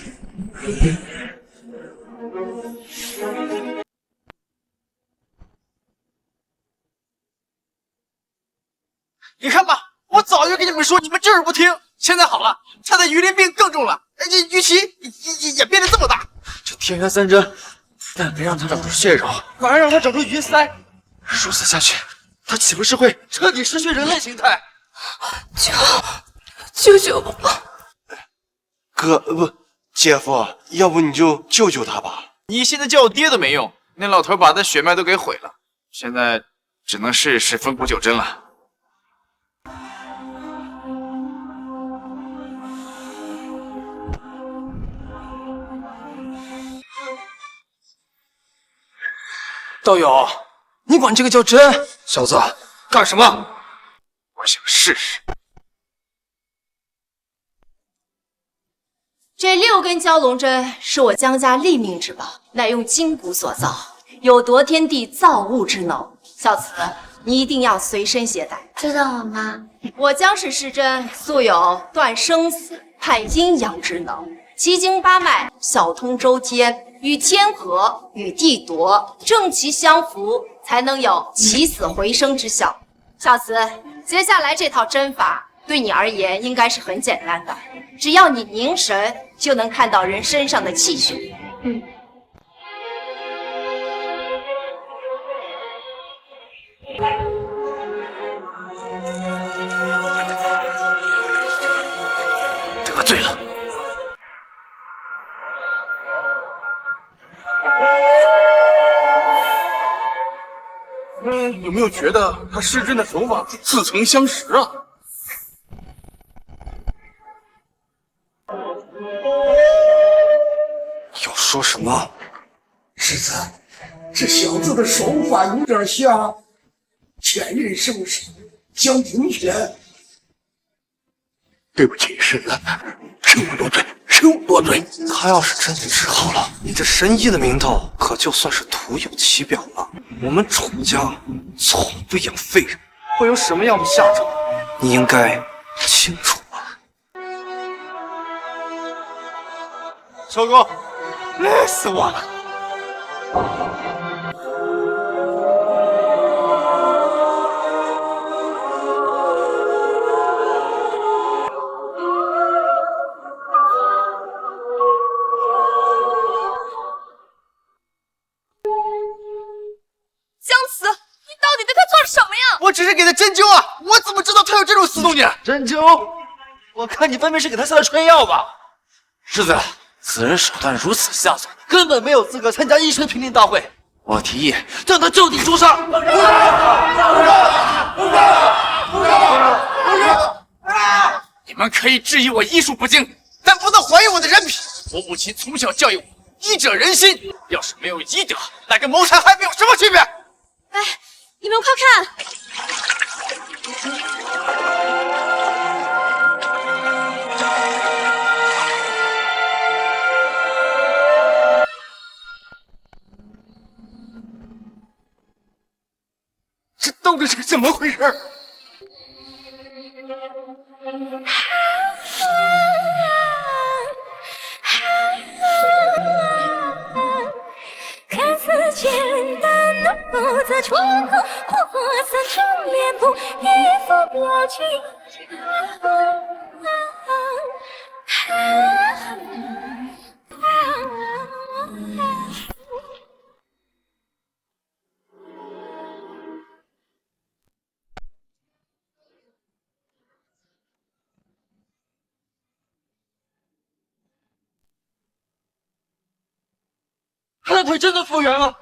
你看吧，我早就跟你们说，你们就是不听。现在好了，他的鱼鳞病更重了，这鱼鳍也变得这么大。这天元3针，不但没让他长出血肉，反而让他长出鱼鳃。如此下去，他岂不是会彻底失去人类形态？救救我！姐夫，要不你就救救他吧。你现在叫我爹都没用，那老头把他血脉都给毁了，现在只能试一试风骨9针了。道友，你管这个叫针？小子，干什么？我想试试。这6根蛟龙针是我江家立命之宝，乃用筋骨所造，有夺天地造物之能。小慈，你一定要随身携带。知道了吗？我江氏施针素有断生死、判阴阳之能，奇经8脉，小通周天。与天合，与地夺，正其相符，才能有起死回生之效。小慈，接下来这套针法对你而言应该是很简单的，只要你凝神，就能看到人身上的气血。得罪了。有没有觉得他施针的手法似曾相识啊？要说什么？世子，这小子的手法有点像前任圣手江庭玄。对不起，世子，恕我多罪，恕我多罪。他要是真的治好了，你这神医的名头可就算是徒有其表了。我们楚家从不养废人，会有什么样的下场，你应该清楚吧？臭哥，累死我了！我只是给他针灸啊，我怎么知道他有这种死动静？针灸？我看你分明是给他下了春药吧。世子，此人手段如此下作，根本没有资格参加医生评定大会。我提议让他就地诛杀。你们可以质疑我医术不精，但不能怀疑我的人品。我母亲从小教育我，医者仁心，要是没有医德，那跟谋财害命有什么区别？哎，你们快看！这到底是怎么回事？看似简单的不择出口，火火三种脸谱，一副表情。他的腿真的复原了。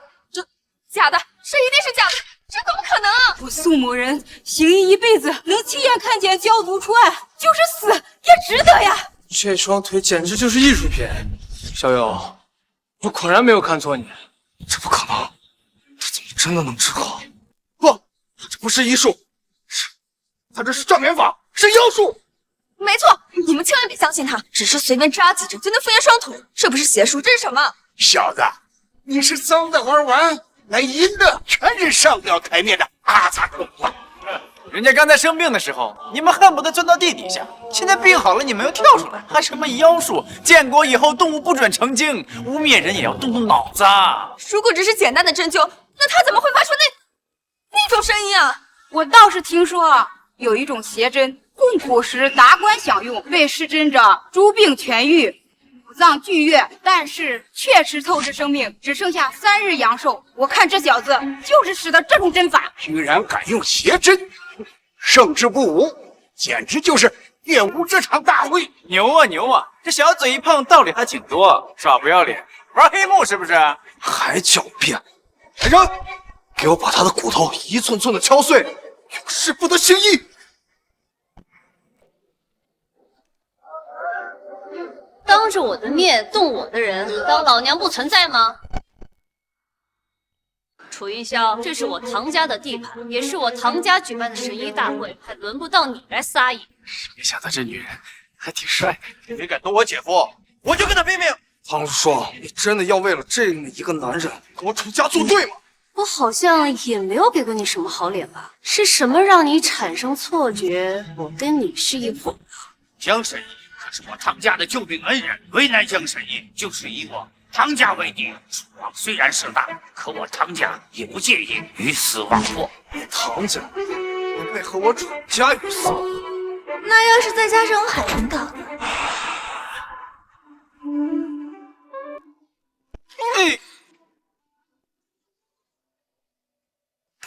假的，这一定是假的，这怎么可能啊！我宋某人行医一辈子，能亲眼看见教徒出案，就是死也值得呀！这双腿简直就是艺术品，小友，我果然没有看错你，这不可能，他怎么真的能治好？不，他这不是医术，他这是障眼法，是妖术。没错，你们千万别相信他，只是随便扎几针就能复原双腿，这不是邪术，这是什么？小子，你是脏的玩完，来阴的全是上不了台面的阿杂种子。人家刚才生病的时候，你们恨不得钻到地底下，现在病好了，你们又跳出来，还什么妖术？建国以后动物不准成精，污蔑人也要动动脑子。如果只是简单的针灸，那他怎么会发出那种声音啊？我倒是听说啊，有一种邪针，供苦时达官享用，被施针者诸病痊愈，五脏俱悦，但是确实透支生命，只剩下3日阳寿。我看这小子就是使的这种针法，居然敢用邪针，胜之不武，简直就是玷污这场大会！牛啊牛啊，这小嘴一碰，道理还挺多，耍不要脸，玩黑幕是不是？还狡辩！来人，给我把他的骨头一寸寸的敲碎，有事不得行医！当着我的面动我的人，当老娘不存在吗？楚云霄，这是我唐家的地盘，也是我唐家举办的神医大会，还轮不到你来撒野。没想到这女人还挺帅。谁敢动我姐夫，我就跟他拼命！唐如霜，你真的要为了这么一个男人跟我楚家作对吗？我好像也没有给过你什么好脸吧？是什么让你产生错觉，我跟你是一伙？江神医可是我唐家的救命恩人，为难江神医就是以我唐家为敌。楚王虽然势大，可我唐家也不介意鱼死网破。唐家，你配和我楚家鱼死网破？那要是再加上我海神岛呢？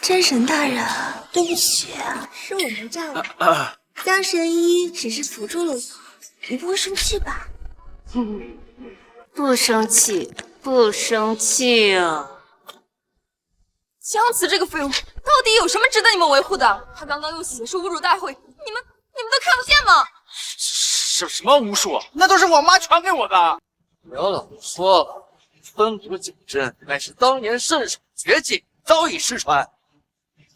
真神大人，对不起，是我们诈了。江神医只是辅助了我，你不会生气吧？不生气，不生气啊！姜慈这个废物，到底有什么值得你们维护的？他刚刚用邪术侮辱大会，你们都看不见吗？什么巫术？那都是我妈传给我的。不要老说了，分骨九针乃是当年圣手绝技，早已失传。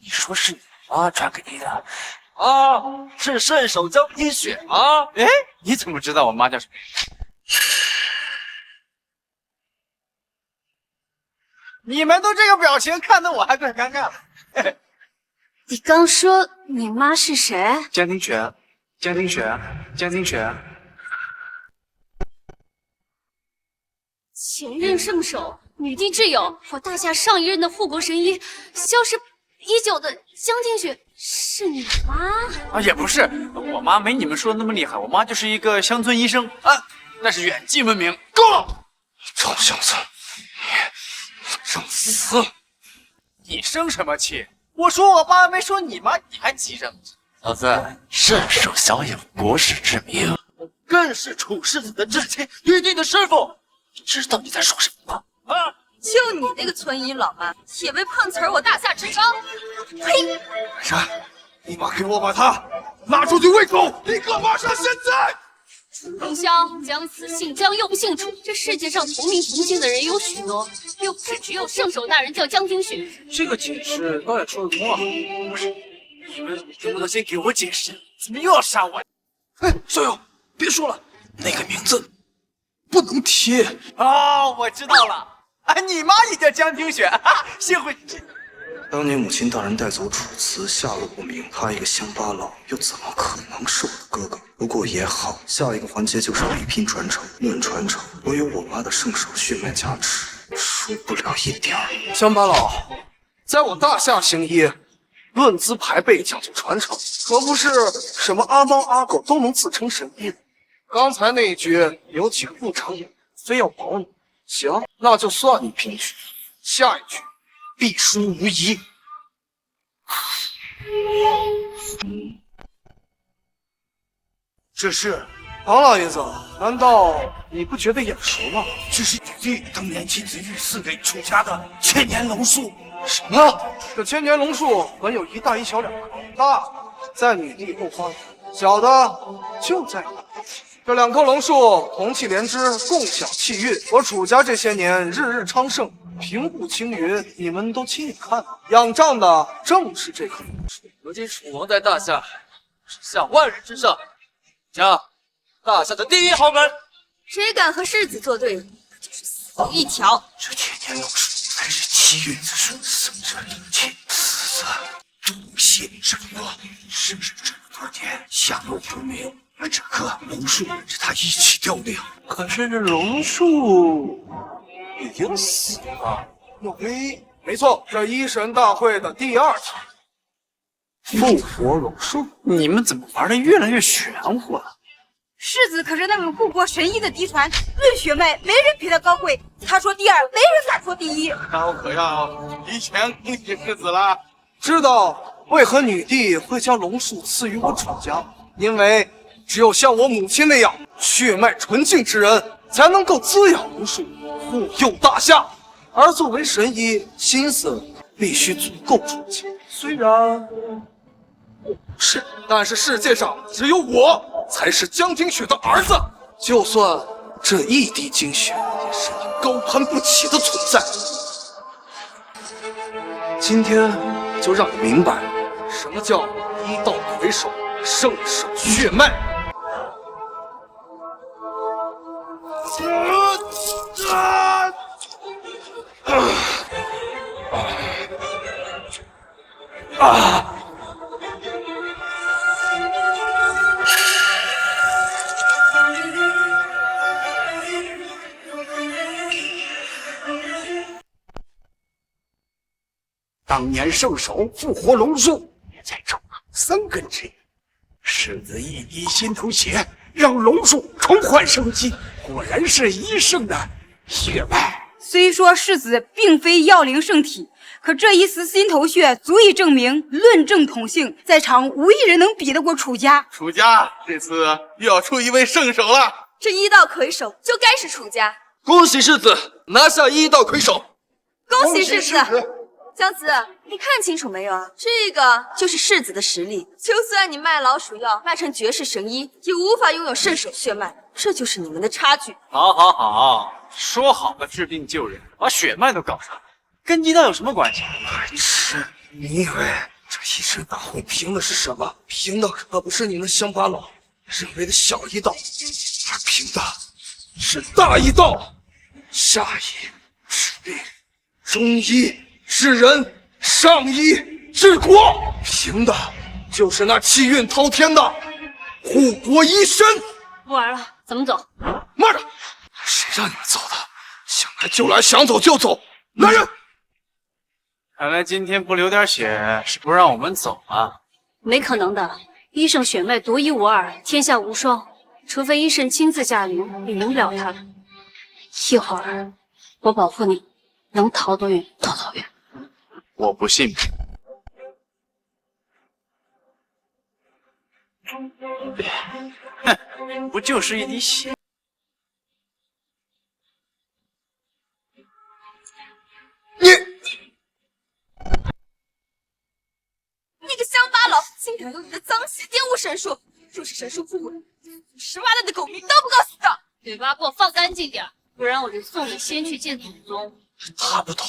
你说是你妈传给你的啊？是圣手将冰雪吗？哎，你怎么知道我妈叫什么？你们都这个表情，看得我还怪尴尬的。你刚说你妈是谁？江清雪，江清雪，江清雪。前任圣手，女帝挚友，我大夏上一任的护国神医，消失已久的江清雪，是你妈？啊，也不是，我妈没你们说的那么厉害，我妈就是一个乡村医生啊，那是远近闻名。够了，臭小子，你找死！你生什么气？我说我妈没说你妈，你还急着？小子，圣手享有国士之名，更是楚世子的至亲，玉帝的师傅。你知道你在说什么吗？啊！就你那个村医老妈，也被碰瓷儿我大夏之章！呸！然，立马给我把他拉出去喂狗！立刻马上现在！凌霄，江慈姓江又不姓楚，这世界上同名同姓的人有许多，又不是只有圣手大人叫江清雪。这个解释倒也说得通啊。不是，你们能不能先给我解释？怎么又要杀我？哎，小友，别说了，那个名字不能提。哦，我知道了。哎，你妈也叫江清雪，幸会。当年母亲大人带走楚辞，下落不明，他一个乡巴佬，又怎么可能是我的哥哥？不过也好，下一个环节就是比拼传承。论传承，我有我妈的圣手血脉加持，输不了一点儿。乡巴佬，在我大夏行医，论资排辈，讲究传承，可不是什么阿猫阿狗都能自称神医的。刚才那一局有几个不长眼，非要保你。行，那就算你平局，下一局必输无疑。这是唐老爷子，难道你不觉得眼熟吗？这是女帝当年亲自御赐给楚家的千年龙树。什么？这千年龙树本有一大一小两棵，大在女帝后方，小的就在你。这2棵龙树同气连枝，共享气运，我楚家这些年日日昌盛，平步青云，你们都亲眼看了。仰仗的正是这棵龙树。如今楚王在大夏，是下万人之上，家大夏的第一豪门，谁敢和世子作对，就是死路一条。这千年龙树乃是气运之术，生者灵气，死者毒血之魔。是不是这么多年下落不明？而这棵龙树是他一起吊命。可是这龙树已经死了。没错，这一神大会的第2题，复活龙树。你们怎么玩的越来越玄乎了？世子可是那位护国神医的嫡传，论血脉没人比他高贵。他说第2，没人敢说第1。那我可要提前恭喜世子了。知道为何女帝会将龙树赐予我楚家？因为只有像我母亲那样血脉纯净之人，才能够滋养龙树，护佑大夏。而作为神医，心思必须足够纯净。虽然我不是，但是世界上只有我才是江听雪的儿子。就算这一滴精血，也是你高攀不起的存在。今天就让你明白，什么叫医道魁首，圣手血脉。当年圣手复活龙树，也才种了3根之缘。世子一滴心头血，让龙树重焕生机，果然是医圣的血脉。虽说世子并非药灵圣体，可这一丝心头血足以证明论证统性，在场无一人能比得过楚家。楚家这次又要出一位圣手了，这医道魁首就该是楚家。恭喜世子拿下医道魁首。恭喜世子。姜子，你看清楚没有啊？这个就是世子的实力。就算你卖老鼠药，卖成绝世神医，也无法拥有圣手血脉。这就是你们的差距。好，说好了治病救人，把血脉都搞上，跟医道有什么关系？白痴！你以为这一神大会凭的是什么？凭的可不是你那乡巴佬认为的小医道，而凭的是大医道。下医治病，中医治人，上医治国，凭的就是那气运滔天的护国医神。不玩了，咱们走。慢着，谁让你们走的？想来就来，想走就走。来人！看来今天不流点血是不让我们走啊！没可能的，医圣血脉独一无二，天下无双，除非医圣亲自驾临，赢不了他。一会儿我保护你，能逃多远逃多远。我不信。哼，不就是一滴血？你个乡巴佬，竟敢用你的脏血玷污神术！若是神术不稳，18代的狗命都不够死的！嘴巴给我放干净点，不然我就送你先去见祖宗。他不懂，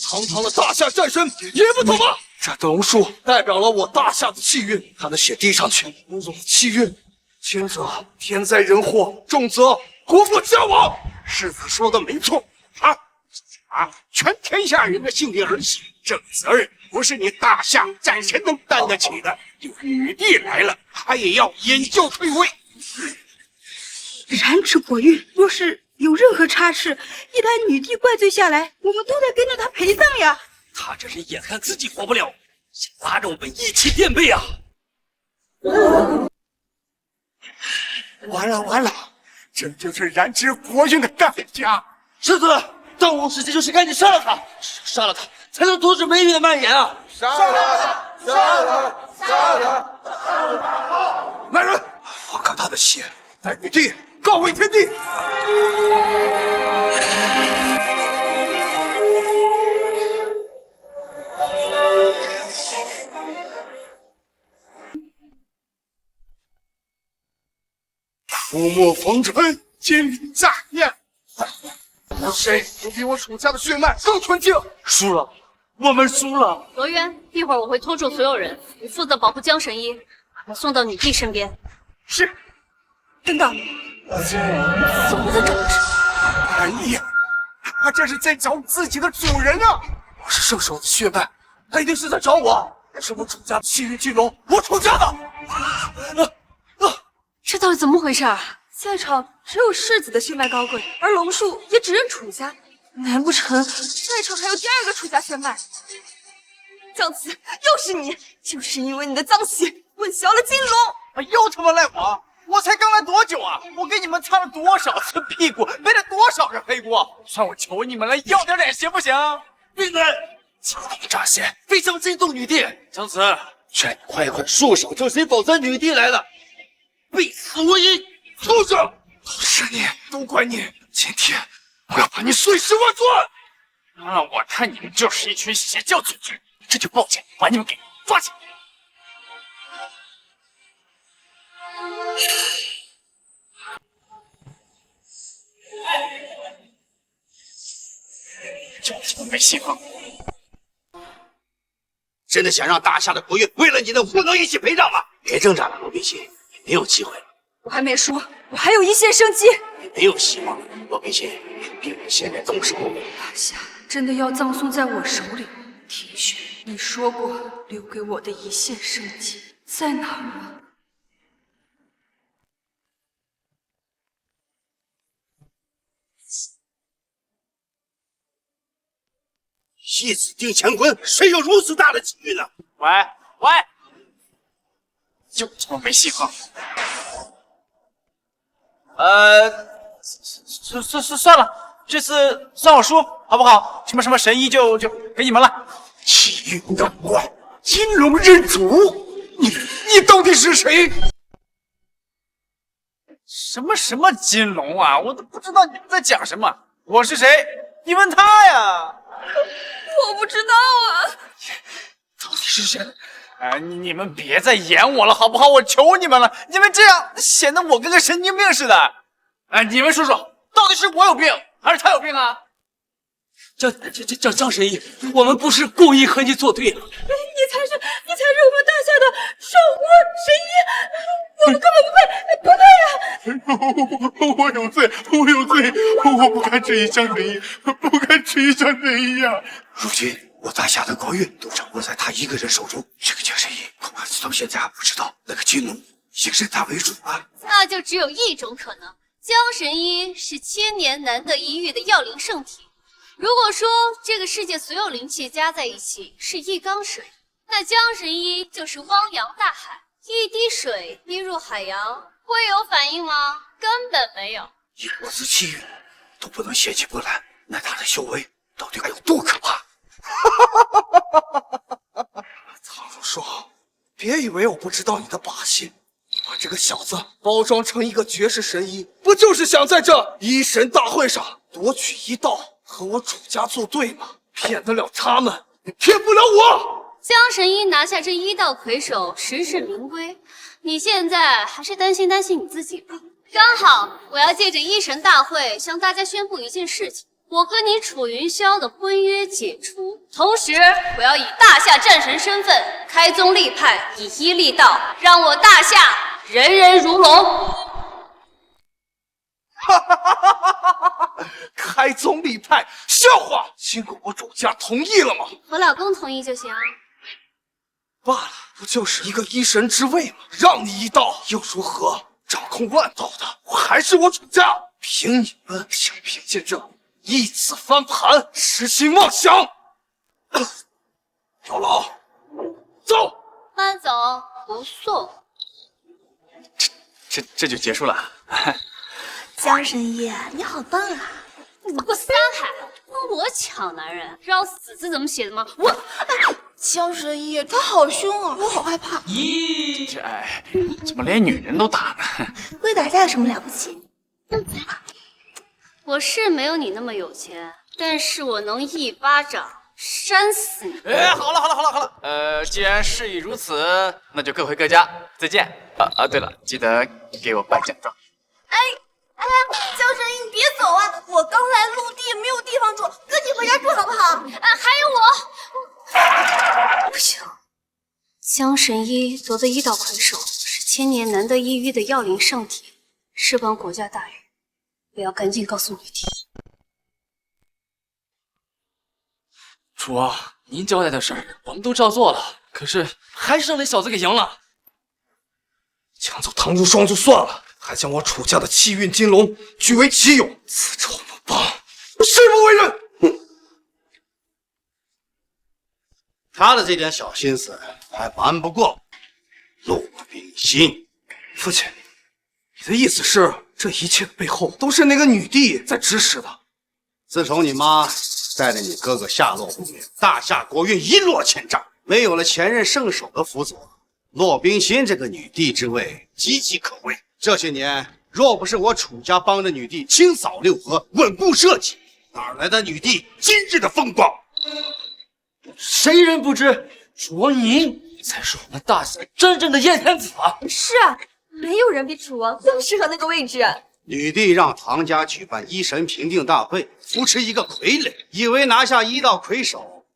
堂堂的大夏战神也不懂吗？这龙树代表了我大夏的气运，他的血滴上去，侮辱了气运，轻则天灾人祸，重则国破家亡。世子说的没错，全天下人的性命而起，这个责任不是你大夏战神能担得起的。就女帝来了，他也要引咎退位。染指国运，若是有任何差池，一旦女帝怪罪下来，我们都得跟着她陪葬呀！他这是眼看自己活不了，想拉着我们一起垫背啊！完了，这就是染指国运的干家。世子，当务之急就是赶紧杀了他，杀了他才能阻止霉运的蔓延啊！杀了他！来人，放开他！家的血，在玉帝告慰天地。出没逢春，今日乍宴。有谁能比我楚家的血脉更纯净？输了，我们输了。罗渊，一会儿我会拖住所有人，你负责保护江神医，把他送到女帝身边。是。等等，怎么在找我？安逸，他这是在找自己的主人啊！我是圣手的血脉，他一定是在找我。是我楚家的气运金龙，我楚家的。这到底怎么回事啊？在场只有世子的血脉高贵，而龙树也只认楚家，难不成在场还有第二个楚家血脉？江慈，又是你！就是因为你的脏血混淆了金龙。又他妈赖我！我才刚来多久啊！我给你们擦了多少次屁股，背了多少人黑锅！算我求你们了，要点脸行不行？闭嘴！今天诈险，非将惊动女帝。江慈，劝你快束手就擒，否则女帝来了，必死无疑！畜生！都是你，都怪你！今天我要把你碎尸万段！我看你们就是一群邪教组织，这就报警，把你们给抓起来！就这么没信号！真的想让大夏的国运为了你的无能一起陪葬吗？别挣扎了，罗冰心，你没有机会了。我还没说，我还有一线生机。你没有希望了，罗冰心，病人现在动手。大夏真的要葬送在我手里？庭轩，你说过留给我的一线生机在哪儿吗？一子定乾坤，谁有如此大的机遇呢？喂，就这么没信号。算了，这次算我输，好不好？什么神医就给你们了。气运道观，金龙认主，你到底是谁？什么金龙啊？我都不知道你们在讲什么。我是谁？你问他呀。我不知道啊。到底是谁？你们别再演我了，好不好？我求你们了，你们这样显得我跟个神经病似的。你们说说，到底是我有病还是他有病啊？张神医，我们不是故意和你作对的。你才是我们大夏的守护神医，我们根本不配呀！我有罪，我不该质疑江神医，不该质疑江神医呀！如今我大夏的国运都掌握在他一个人手中，这个江神医恐怕到现在还不知道那个金龙已经认他为主了。那就只有一种可能，江神医是千年难得一遇的药灵圣体。如果说这个世界所有灵气加在一起是一缸水，那江神医就是汪洋大海，一滴水滴入海洋，会有反应吗？根本没有。以我之气运都不能掀起波澜，那他的修为到底该有多可怕？苍龙叔，别以为我不知道你的把戏，你把这个小子包装成一个绝世神医，不就是想在这医神大会上夺取医道？和我楚家作对吗？骗得了他们，也骗不了我。江神医拿下这医道魁首，实至名归。你现在还是担心你自己吧。刚好我要借着医神大会向大家宣布一件事情：我和你楚云霄的婚约解除，同时我要以大夏战神身份开宗立派，以医立道，让我大夏人人如龙。开宗立派，笑话！经过我主家同意了吗？我老公同意就行啊。罢了，不就是一个医神之位吗？让你一道又如何？掌控万道的，我还是我楚家。凭你们想凭借这一子翻盘，痴心妄想！有劳，走。慢走，不送。这就结束了。江神医，你好棒啊！你给我撒开，跟我抢男人，知道死字怎么写的吗？我江神医，他好凶啊，我好害怕。咦，怎么连女人都打呢？会打架有什么了不起？我是没有你那么有钱，但是我能一巴掌扇死你。哎，好了，既然事已如此，那就各回各家，再见。对了，记得给我办奖状。哎，江神医，你别走啊！我刚来陆地，没有地方住，跟你回家住好不好？还有我，不行。江神医夺得医道魁首，是千年难得一遇的要领上体，事关国家大事。我要赶紧告诉女帝。主啊，您交代的事儿我们都照做了，可是还是让那小子给赢了。抢走唐如霜就算了，还将我楚家的气运金龙据为己有，此仇不报，誓不为人。他的这点小心思还瞒不过骆冰心。父亲，你的意思是这一切的背后都是那个女帝在指使的？自从你妈带着你哥哥下落不明，大夏国运一落千丈，没有了前任圣手的辅佐，骆冰心这个女帝之位岌岌可危。这些年若不是我楚家帮着女帝清扫六合，稳固社稷，哪来的女帝今日的风光？谁人不知，楚王您才是我们大夏真正的燕天子啊！是啊，没有人比楚王更适合那个位置。女帝让唐家举办医神评定大会，扶持一个傀儡，以为拿下医道魁首，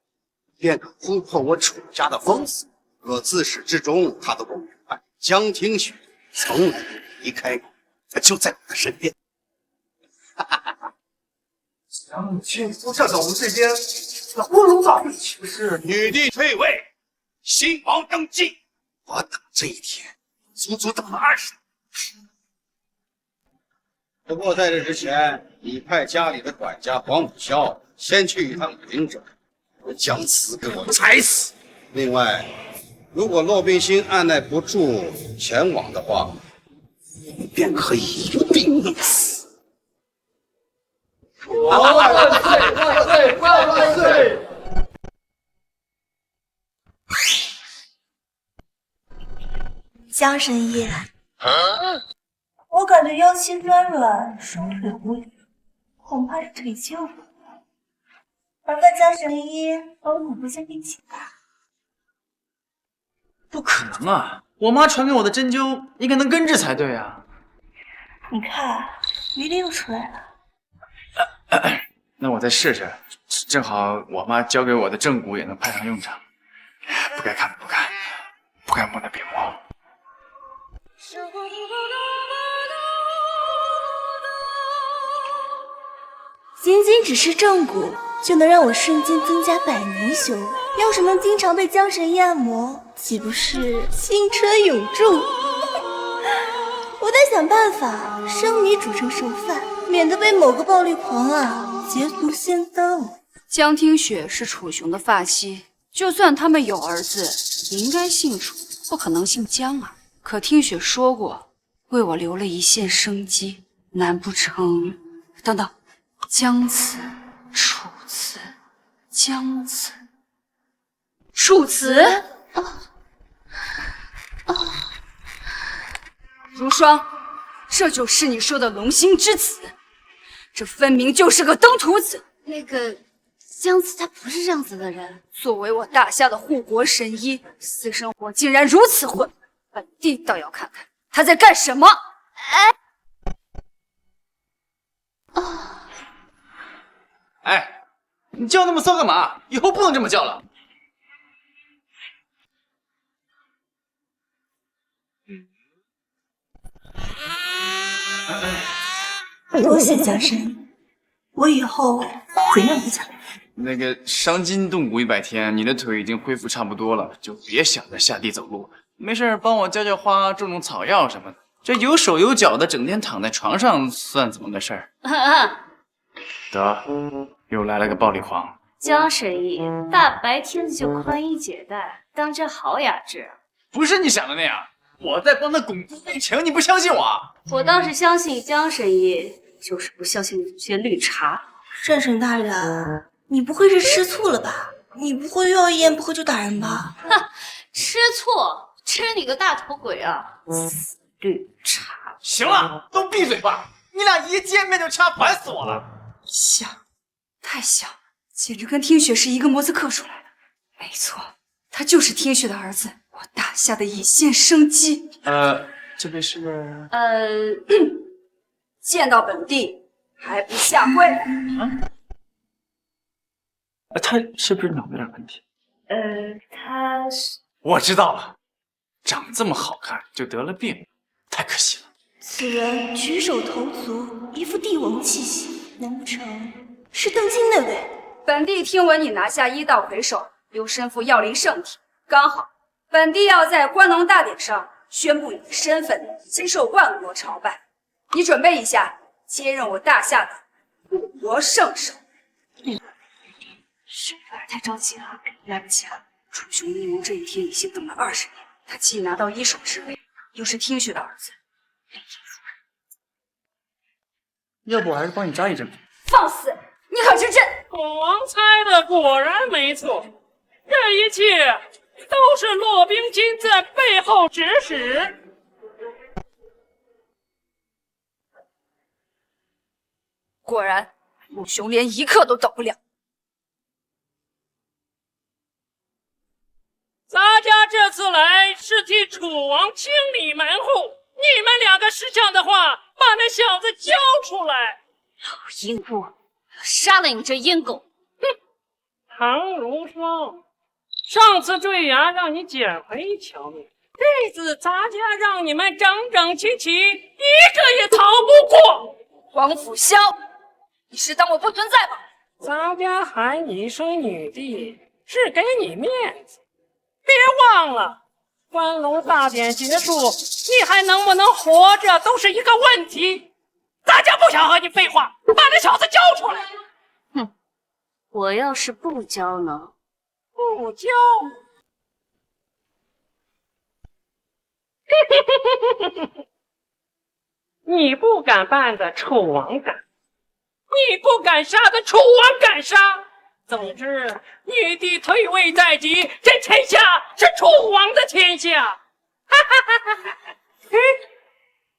便可突破我楚家的封死。可自始至终，他都不明白，江听雪从来没离开过，他就在我的身边。将母亲都站在我们这边，那光荣大会岂不是？女帝退位，新王登基，我等这一天足足等了20年。不过在这之前，你派家里的管家黄武霄先去一趟云州，将此给我踩死。另外，如果骆冰心按耐不住前往的话，便可以一并弄死。万岁！万岁！万岁！江神医，我感觉腰膝酸软，双腿无力，恐怕是腿就不了。麻烦江神医帮我补下运气吧。不可能啊！我妈传给我的针灸应该能根治才对啊。你看，鱼鳞又出来了。那我再试试，正好我妈教给我的正骨也能派上用场。不该看的不看，不该摸的别摸。仅仅只是正骨，就能让我瞬间增加100年修为。要是能经常被江神医按摩，岂不是青春永驻？我得想办法生米煮成熟饭，免得被某个暴力狂捷足先登。江听雪是楚雄的发妻，就算他们有儿子，也应该姓楚，不可能姓江啊。可听雪说过，为我留了一线生机，难不成……等等，江慈、楚慈、江慈、楚慈。如霜，这就是你说的龙心之子，这分明就是个登徒子。那个江慈他不是这样子的人。作为我大夏的护国神医，私生活竟然如此混，本帝倒要看看他在干什么。哎，你叫那么骚干嘛？以后不能这么叫了。多谢江神医，我以后会让你讲。那个伤筋动骨100天，你的腿已经恢复差不多了，就别想着下地走路。没事，帮我浇浇花、种种草药什么的。这有手有脚的，整天躺在床上，算怎么个事儿？得，又来了个暴力狂。江神医，大白天的就宽衣解带，当真好雅致。不是你想的那样，我在帮他巩固病情，你不相信我？我倒是相信江神医，就是不相信你这些绿茶。圣神大人，你不会是吃醋了吧？你不会又要一言不合就打人吧？哼，吃醋，吃你个大头鬼啊！死绿茶！行了，都闭嘴吧！你俩一见面就掐，烦死我了。像，太像了，简直跟听雪是一个模子刻出来的。没错，他就是听雪的儿子，我大夏的一线生机。这位是？见到本帝还不下跪？他是不是脑子有点问题？他是……我知道了，长这么好看就得了病，太可惜了。此人举手投足一副帝王气息，难不成是登基那位？本帝听闻你拿下医道魁首，又身负药灵圣体，刚好本帝要在关龙大典上宣布你的身份，接受万国朝拜。你准备一下，接任我大夏的五国圣手。是有点太着急了，来不及了。楚雄密谋这一天已经等了20年，他既拿到一手之位，又是听雪的儿子，要不我还是帮你扎一针吧。放肆！你可是朕国王猜的果然没错，这一切都是骆冰金在背后指使。果然，楚雄连一刻都等不了。咱家这次来是替楚王清理门户，你们两个是这样的话，把那小子交出来！老阴部，杀了你这阴狗！哼！唐如霜，上次坠崖让你捡回一条命，这次咱家让你们整整齐齐，一个也逃不过。王府萧，你是当我不存在吗？咱家喊你一声女帝是给你面子。别忘了，关龙大典结束，你还能不能活着都是一个问题。大家不想和你废话，把那小子交出来。哼，我要是不交呢？不交？你不敢办的，楚王敢；你不敢杀的，楚王敢杀。总之，女帝退位在即，这天下是楚王的天下。哈哈哈哈！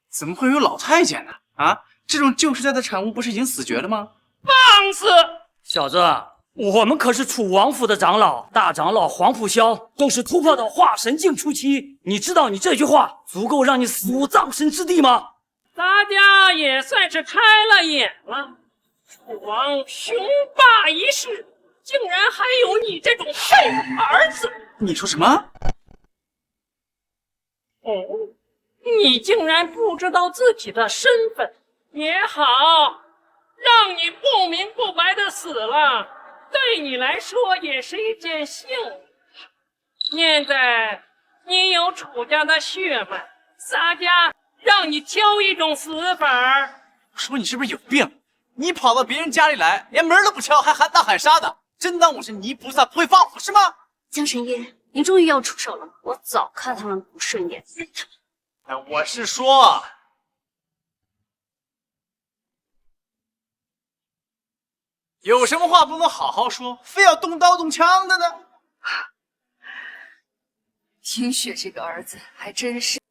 怎么会有老太监呢？啊，这种旧时代的产物不是已经死绝了吗？放肆！小子，我们可是楚王府的长老，大长老黄甫萧都是突破到化神境初期。你知道你这句话足够让你死无葬身之地吗？大家也算是开了眼了，楚王雄霸一世。竟然还有你这种废儿子！你说什么？哦，你竟然不知道自己的身份也好，让你不明不白的死了，对你来说也是一件幸运。现在你有楚家的血脉，洒家让你挑一种死法。说你是不是有病？你跑到别人家里来，连门都不敲，还喊打喊杀的。真当我是泥菩萨不会放火是吗？江神医，您终于要出手了，我早看他们不顺眼。我是说，有什么话不能好好说，非要动刀动枪的呢？听雪这个儿子还真是，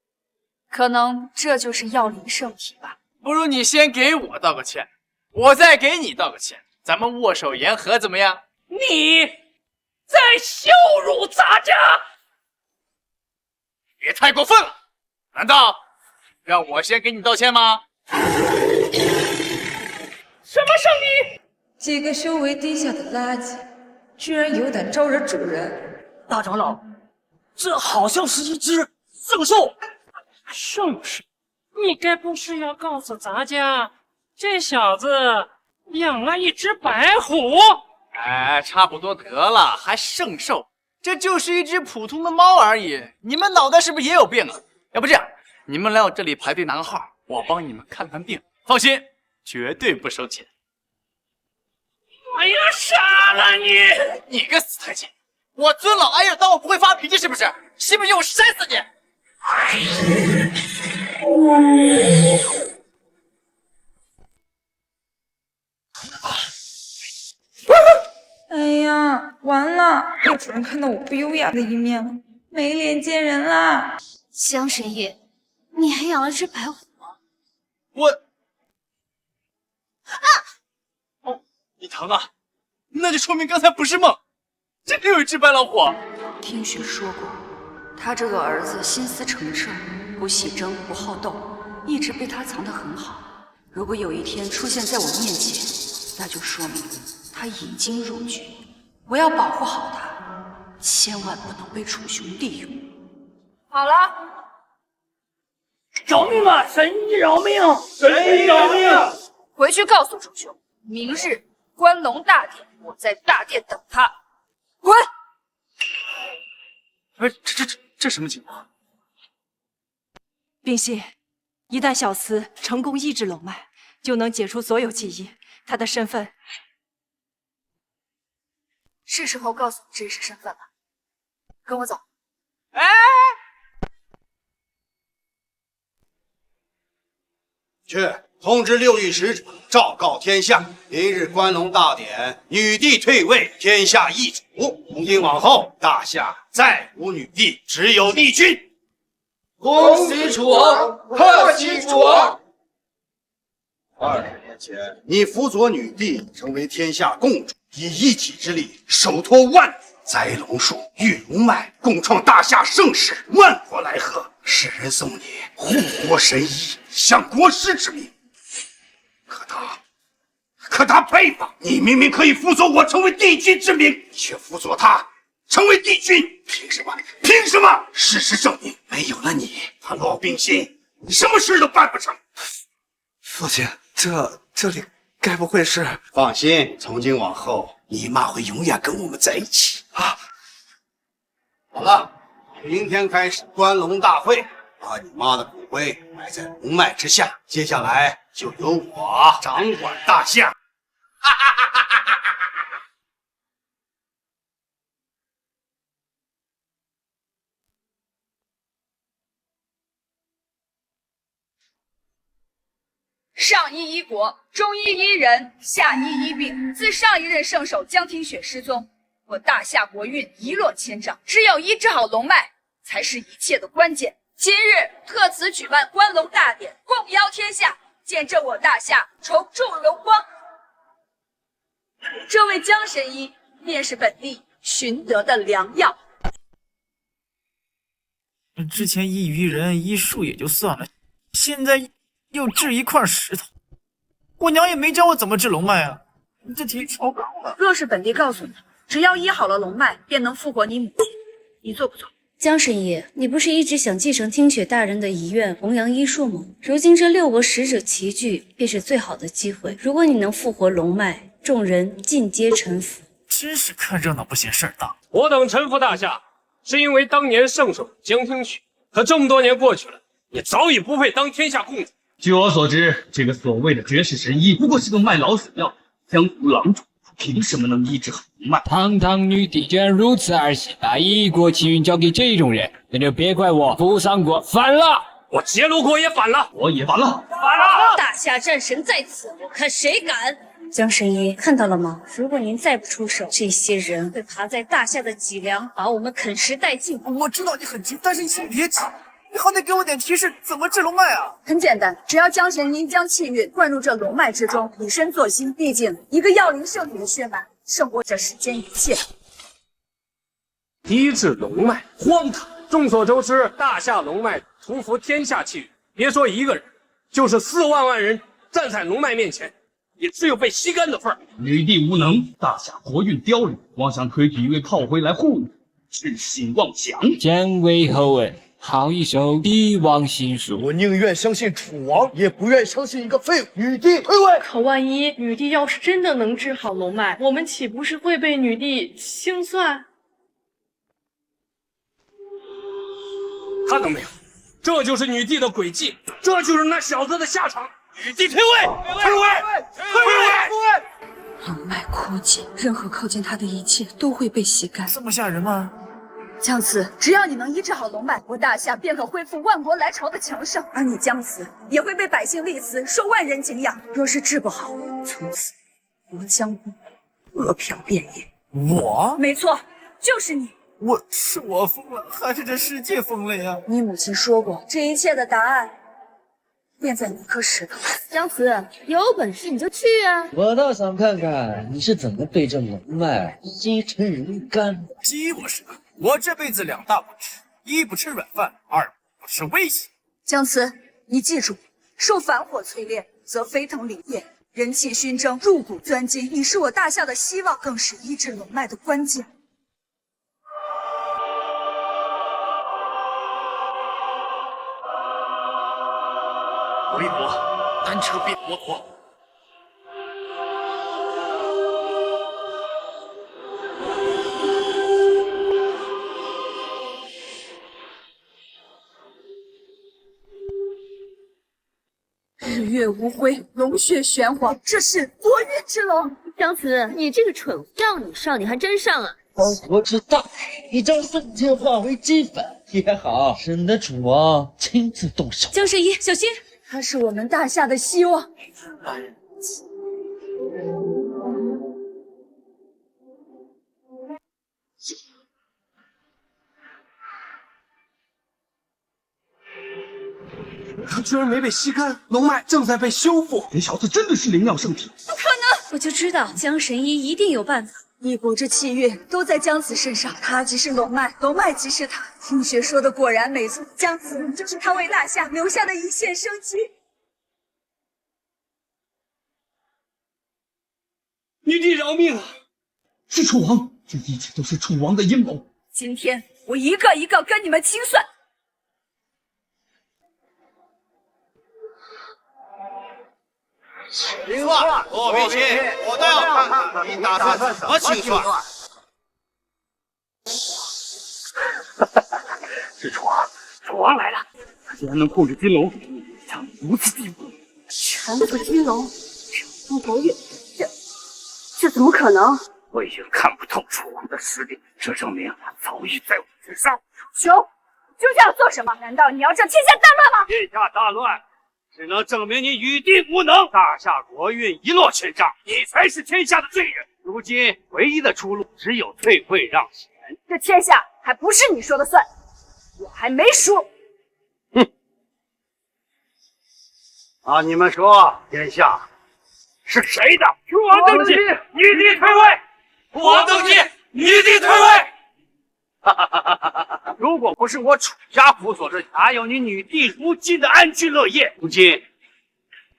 可能这就是药灵圣体吧。不如你先给我道个歉，我再给你道个歉，咱们握手言和怎么样？你在羞辱咱家！别太过分了！难道让我先给你道歉吗？什么圣女？这个修为低下的垃圾，居然有胆招惹主人！大长老，这好像是一只圣兽。圣兽？你该不是要告诉咱家，这小子养了一只白虎？哎，差不多得了，还圣兽？这就是一只普通的猫而已。你们脑袋是不是也有病啊？要不这样，你们来我这里排队拿个号，我帮你们看看病。放心，绝对不收钱。我要杀了你！你个死太监！我尊老爱幼，当我不会发脾气是不是？信不信我扇死你？哎呀，完了，又主人看到我不优雅的一面了，没脸见人啦！江神医，你还养了只白虎？我……哦，你疼啊？那就说明刚才不是梦，真的有一只白老虎。听雪说过，他这个儿子心思澄澈，不喜争，不好斗，一直被他藏得很好。如果有一天出现在我面前，那就说明他已经入局。我要保护好他，千万不能被楚雄利用。好了，饶命啊！神医饶命！神医饶命！回去告诉楚雄，明日关龙大典，我在大殿等他。滚！这什么情况？冰心，一旦小慈成功抑制龙脉，就能解除所有记忆。他的身份是时候告诉你真实身份了。跟我走。哎！去通知6域使者，昭告天下，明日关龙大典，女帝退位，天下易主。从今往后，大夏再无女帝，只有帝君。恭喜楚王，贺喜楚王！20年前，你辅佐女帝成为天下共主，以一己之力手托万国，栽龙树，育龙脉，共创大夏盛世，万国来贺。世人送你护国神医，享国师之名。可他配吗？你明明可以辅佐我成为帝君之名，却辅佐他成为帝君，凭什么？凭什么？事实证明，没有了你，他老冰心什么事都办不成。父亲，这里该不会是……放心，从今往后，你妈会永远跟我们在一起啊！好了，明天开始关龙大会，把你妈的骨灰埋在龙脉之下，接下来就由我掌管大夏。上医医国，中医医人，下医医病。自上一任圣手江听雪失踪，我大夏国运一落千丈。只有医治好龙脉，才是一切的关键。今日特此举办关龙大典，共邀天下，见证我大夏重铸荣光。这位江神医便是本地寻得的良药。之前医鱼人医术也就算了，现在又治一块石头，我娘也没教我怎么治龙脉啊！你这题超高了。若是本地告诉你，只要医好了龙脉，便能复活你母亲，你做不做？江神医，你不是一直想继承听雪大人的遗愿，弘扬医术吗？如今这6国使者齐聚，便是最好的机会。如果你能复活龙脉，众人尽皆臣服。真是看热闹不嫌事儿大。我等臣服大夏，是因为当年圣手江听雪，可这么多年过去了，也早已不配当天下共主。据我所知，这个所谓的绝世神医不过是个卖老鼠药、江湖郎中，凭什么能医治好龙脉？堂堂女帝居然如此儿戏，把一国气运交给这种人，那就别怪我扶桑国反了。我杰罗国也反了，我也反了，反了！大夏战神在此，我看谁敢！江神医，看到了吗？如果您再不出手，这些人会爬在大夏的脊梁，把我们啃食殆尽。我知道你很急，但是你先别急，你好歹给我点提示，怎么治龙脉啊？很简单，只要江神医将气运灌入这龙脉之中，以身作心，毕竟一个药灵圣体的血脉胜过这世间一切。医治龙脉，荒唐！众所周知，大夏龙脉屠服天下气运，别说一个人，就是4万人站在龙脉面前，也只有被吸干的份儿。女帝无能，大夏国运凋零，妄想推举一位炮灰来护你，痴心妄想。姜维后问，好一手帝王心术。我宁愿相信楚王，也不愿相信一个废物。女帝退位。可万一女帝要是真的能治好龙脉，我们岂不是会被女帝清算？看到没有，这就是女帝的诡计，这就是那小子的下场。女帝退位，退位，退位！龙脉枯竭，任何靠近他的一切都会被吸干。这么吓人吗？姜慈，只要你能医治好龙脉，我大夏便可恢复万国来朝的强盛，而你姜慈也会被百姓立祠，受万人敬仰。若是治不好，从此我江湖恶殍遍野。我？没错，就是你。是我疯了，还是这世界疯了呀？你母亲说过，这一切的答案便在那颗石头。姜慈，有本事你就去啊！我倒想看看你是怎么被这龙脉吸成人干的。鸡巴是，我这辈子2大不吃：一不吃软饭，2不吃威胁。姜慈，你记住，受凡火淬炼，则飞腾凛冽，人气熏蒸，入骨钻金。你是我大夏的希望，更是医治龙脉的关键。微博，单车变摩托。日月无辉，龙血玄黄，这是夺月之龙。姜慈，你这个蠢货，让你上你还真上啊！方国之大，一招瞬间化为齑粉，也好，省得楚王亲自动手。姜神医，小心！他是我们大夏的希望。他居然没被吸干，龙脉正在被修复。这小子真的是灵药圣体？不可能！我就知道姜神医一定有办法。一国之气运都在姜子身上，他即是龙脉，龙脉即是他。听学说的果然没错，姜子就是他为大夏留下的一线生机。女帝饶命啊！是楚王，这一切都是楚王的阴谋。今天我一个一个跟你们清算。听话，骆宾奇，我倒要看看你打算怎么清算。是楚王，楚王来了！他竟然能控制金龙，强如此地步，全部金龙，不国运，这怎么可能？我已经看不透楚王的实力，这证明他早已在我之上。熊，就这样做什么？难道你要让天下大乱吗？天下大乱，只能证明你禹帝无能，大夏国运一落千丈，你才是天下的罪人。如今唯一的出路只有退位让贤。这天下还不是你说了算，我还没输。哼！啊，你们说天下是谁的？楚王登基，禹帝退位。楚王登基，禹帝退位。如果不是我楚家辅佐着，哪有你女帝如今的安居乐业？如今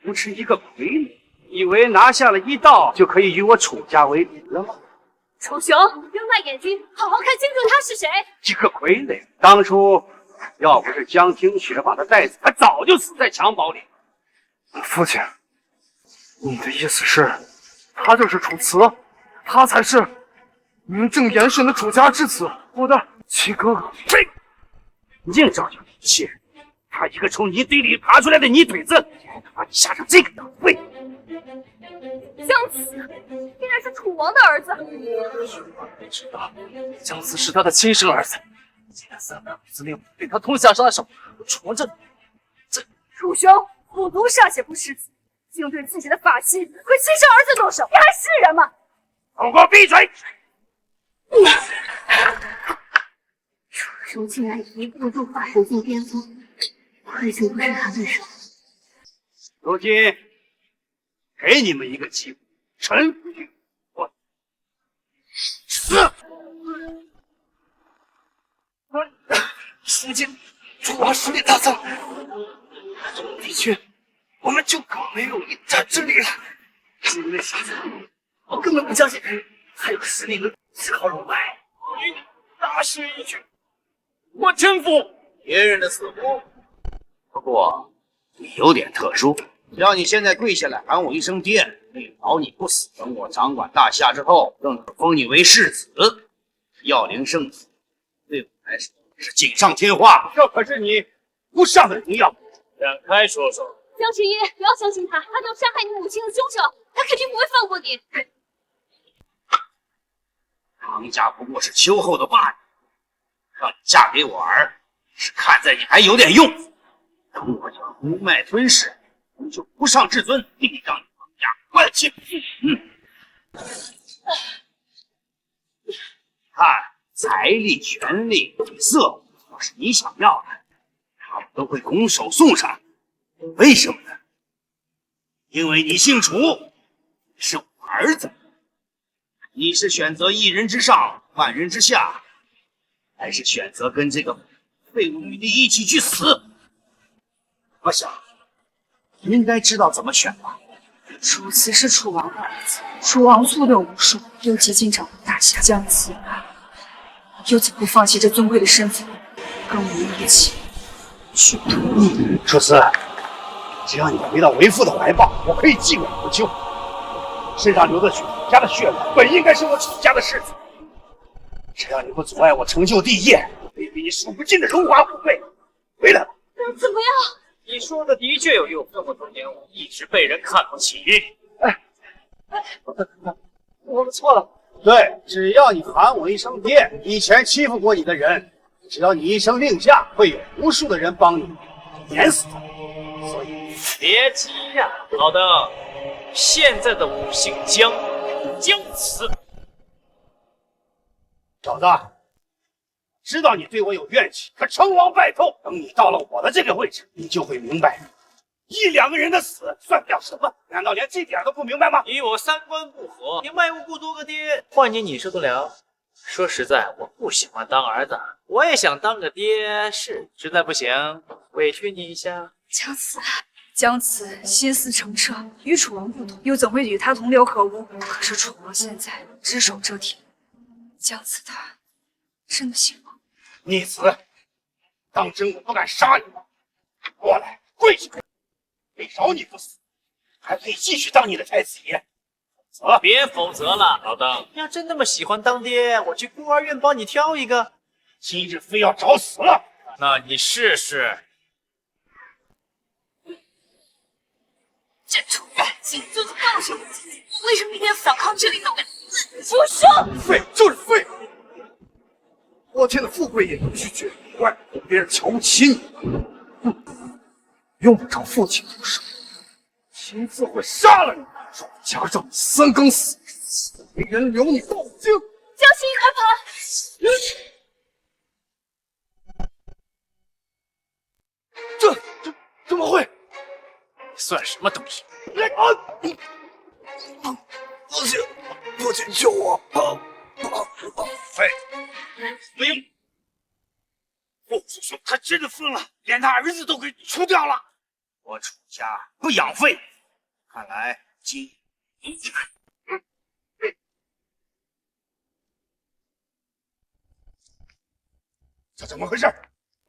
不是一个傀儡，以为拿下了一道就可以与我楚家为敌了吗？楚雄，睁大眼睛，好好看清楚他是谁。一个傀儡，当初要不是江听雪把他带走，他早就死在襁褓里。父亲，你的意思是，他就是楚辞，他才是名正言顺的楚家之子，我的亲哥哥。呸！硬照就一切，他一个从泥堆里爬出来的泥腿子，把你下上这个等位。姜子竟然是楚王的儿子，知道姜子是他的亲生儿子，既然3百5司令对他痛下杀手，楚王这楚兄虎毒尚且不识字，竟对自己的法器和亲生儿子动手，你还是人吗？都给我闭嘴！楚雄竟然一步入法神境巅峰，我已经不是他对手。如今给你们一个机会，臣服于我。如今楚王实力大增，的确，我们就更没有一战之力了。至于那小子，我根本不相信还有实力能治好龙脉。与你大势一举，我臣服。别人的死活，不过你有点特殊，只要你现在跪下来喊我一声爹，为保你不死，等我掌管大夏之后，更封你为世子。药灵圣子，对我来说是锦上添花。这可是你不上的荣耀。展开说说。姜神医，不要相信他，他就是杀害你母亲的凶手，他肯定不会放过你。唐家不过是秋后的罢了，让你嫁给我儿，是看在你还有点用。等我将龙脉吞噬，你就无上至尊，定让你王家万劫不复。看财力、权力、色物，要是你想要的，他们都会拱手送上。为什么呢？因为你姓楚，是我儿子。你是选择一人之上，万人之下，还是选择跟这个废物女帝一起去死？我想，你应该知道怎么选吧。楚辞是楚王的儿子，楚王粗略无数，又极尽掌握大夏将此，又怎不放弃这尊贵的身份，跟我一起去屠你？楚辞，只要你回到为父的怀抱，我可以继往不咎。身上流的楚家的血本应该是我楚家的世子，只要你不阻碍我成就帝业，可以给你数不尽的荣华富贵。回来吧。怎么样？你说的的确有用，这么多年我一直被人看不起。我们错了。对，只要你喊我一声爹，以前欺负过你的人，只要你一声令下，会有无数的人帮你碾死他。所以别急呀，老邓，现在的我姓姜，姜慈。小子，知道你对我有怨气，可成王败寇。等你到了我的这个位置，你就会明白，一两个人的死算得了什么？难道连这点都不明白吗？与我三观不合，你卖无辜多个爹，换你受得了？说实在，我不喜欢当儿子，我也想当个爹，是实在不行，委屈你一下。姜慈心思澄澈，与楚王不同，又怎会与他同流合污？可是楚王现在只手遮天，姜慈他真的行吗？逆子，当真我不敢杀你吗？过来，跪下！为饶你不死，还可以继续当你的太子爷。别否则了，老邓。要真那么喜欢当爹，我去孤儿院帮你挑一个。今日非要找死了，那你试试。这臭蛋精就是告诉我自己，为什么一点反抗之力都没有？不说，废就是废。国天的富贵也能拒绝，怪不得别人瞧不起你。用不着父亲出手，亲自会杀了你。若不加上你三更死，没人留你报警。江心快跑！这怎么会？算什么东西？父亲救我！废，没用。傅叔兄他真的疯了，连他儿子都给除掉了。我楚家不养废，看来今这怎么回事？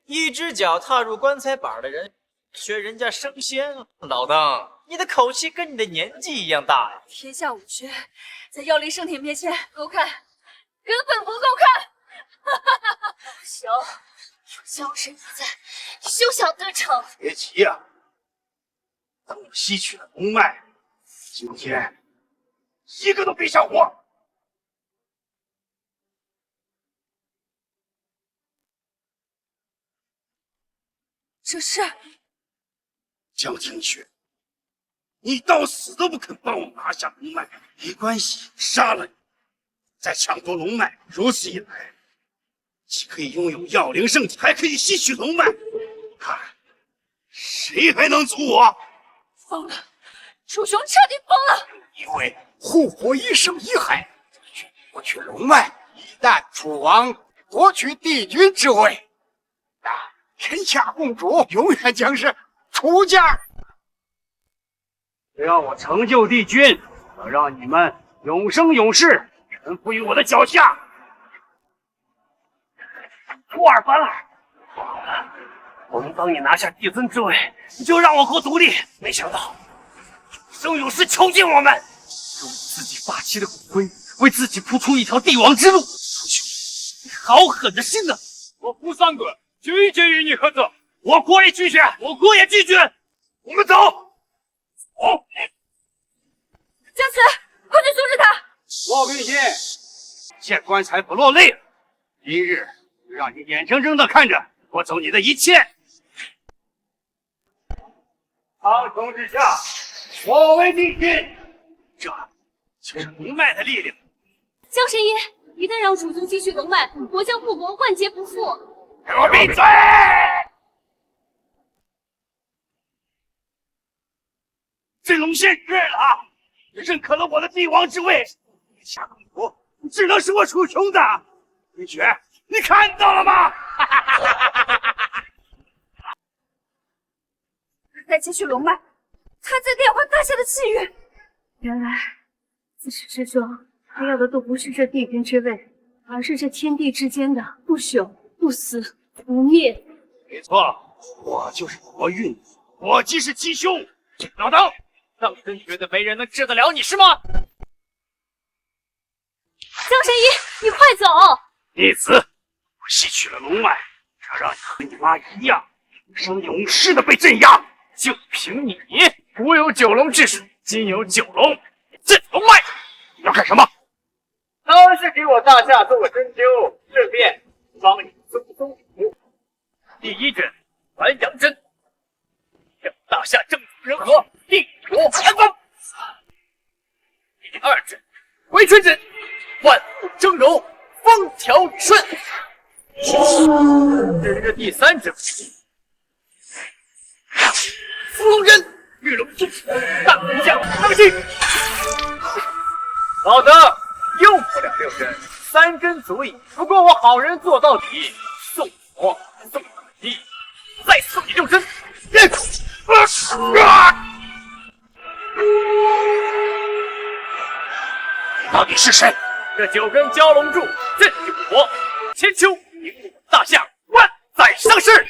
一只脚踏入棺材板的人，学人家升仙。老邓，你的口气跟你的年纪一样大呀！天下武学，在妖灵圣体面前够看，根本不够看。不行，有江神医在，休想得逞。别急呀，等我吸取了龙脉，今天一个都别想活。这是江清雪，你到死都不肯帮我拿下龙脉，没关系，杀了你，再抢夺龙脉，如此一来，既可以拥有药灵圣体，还可以吸取龙脉，看谁还能阻我？疯了，楚雄彻底疯了！因为护国一生一害，夺取龙脉，一旦楚王夺取帝君之位，那天下共主永远将是楚家。只要我成就帝君，我让你们永生永世臣服于我的脚下。出尔反尔，我能帮你拿下帝尊之位，你就让我国独立。没想到永生永世囚禁我们，用自己霸气的骨灰为自己铺出一条帝王之路。楚兄，你好狠的心啊！我胡三哥拒绝与你合作。我国也拒绝，我国也拒绝。我们走。走。江慈，快去阻止他！骆冰心，见棺材不落泪了。今日就让你眼睁睁的看着夺走你的一切。苍穹之下，我为帝君。这就是龙脉的力量。江神医，一旦让楚宗继续龙脉，国将复国，万劫不复。给我闭嘴！真龙现世了，认可了我的帝王之位，下更国只能是我楚琼的。李雪，你看到了吗？再继续龙脉，他在变换大夏的气运。原来自始至终，他要的都不是这帝君之位，而是这天地之间的不朽、不死、不灭。没错，我就是国运，我即是吉凶。老邓，当真觉得没人能治得了你是吗？江神医，你快走！逆子，我吸取了龙脉，要让你和你妈一样，生永世的被镇压。就凭你，古有九龙之术，今有九龙，镇龙脉，你要干什么？当然是给我大夏做个针灸，顺便帮你松松土。第一针，还阳针，让大夏正主人和，定国安邦。第二针，回春针，万物峥嵘，风调雨顺。这是第三针。伏龙针，玉龙进大龙将当心。老德，用不了6针，3针足矣。不过我好人做到底，送我送到底，再送你6针。到底是谁？这9根蛟龙柱镇九国，千秋名录大夏，万载伤世。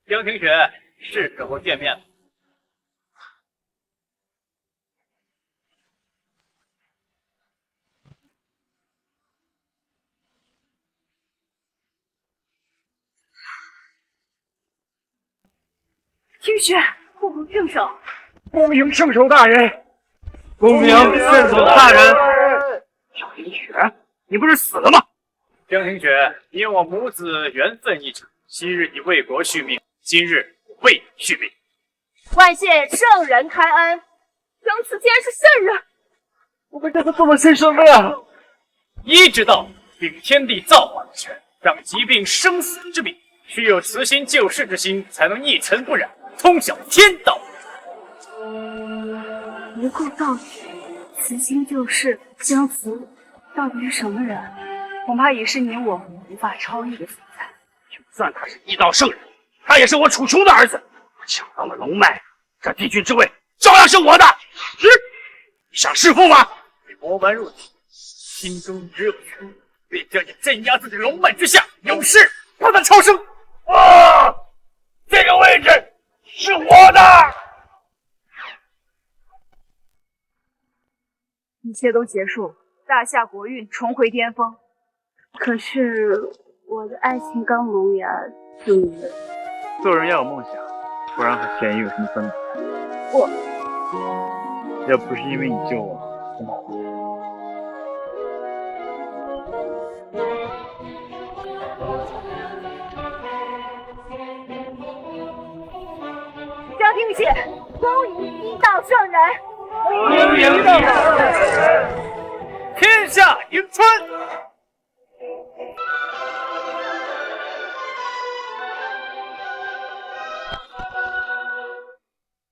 江庭雪，是时候见面了。听雪，不如圣手。恭迎圣手大人！恭迎圣手大人！江庭雪，你不是死了吗？江庭雪，你我母子缘分一场，昔日你为国续命，今日为你续命。万谢圣人开恩，姜此竟然是圣人！我们这都做了些什么呀？医之道，秉天地造化之权，让疾病生死之命，须有慈心救世之心，才能一尘不染，通晓天道。一顾道义，慈心救世，姜慈到底是什么人？恐怕也是你我无法超越的存在。就算他是医道圣人，他也是我楚琼的儿子。我抢到了龙脉，这帝君之位照样是我的。你想弑父吗？你魔门入体，心中只有权，便将你镇压在这龙脉之下，永世不得超生。这个位置是我的。一切都结束，大夏国运重回巅峰。可是我的爱情刚萌芽，就没了。做人要有梦想，不然和咸鱼有什么分别？要不是因为你救我，江庭雪，恭迎医道圣人！恭迎医道圣人！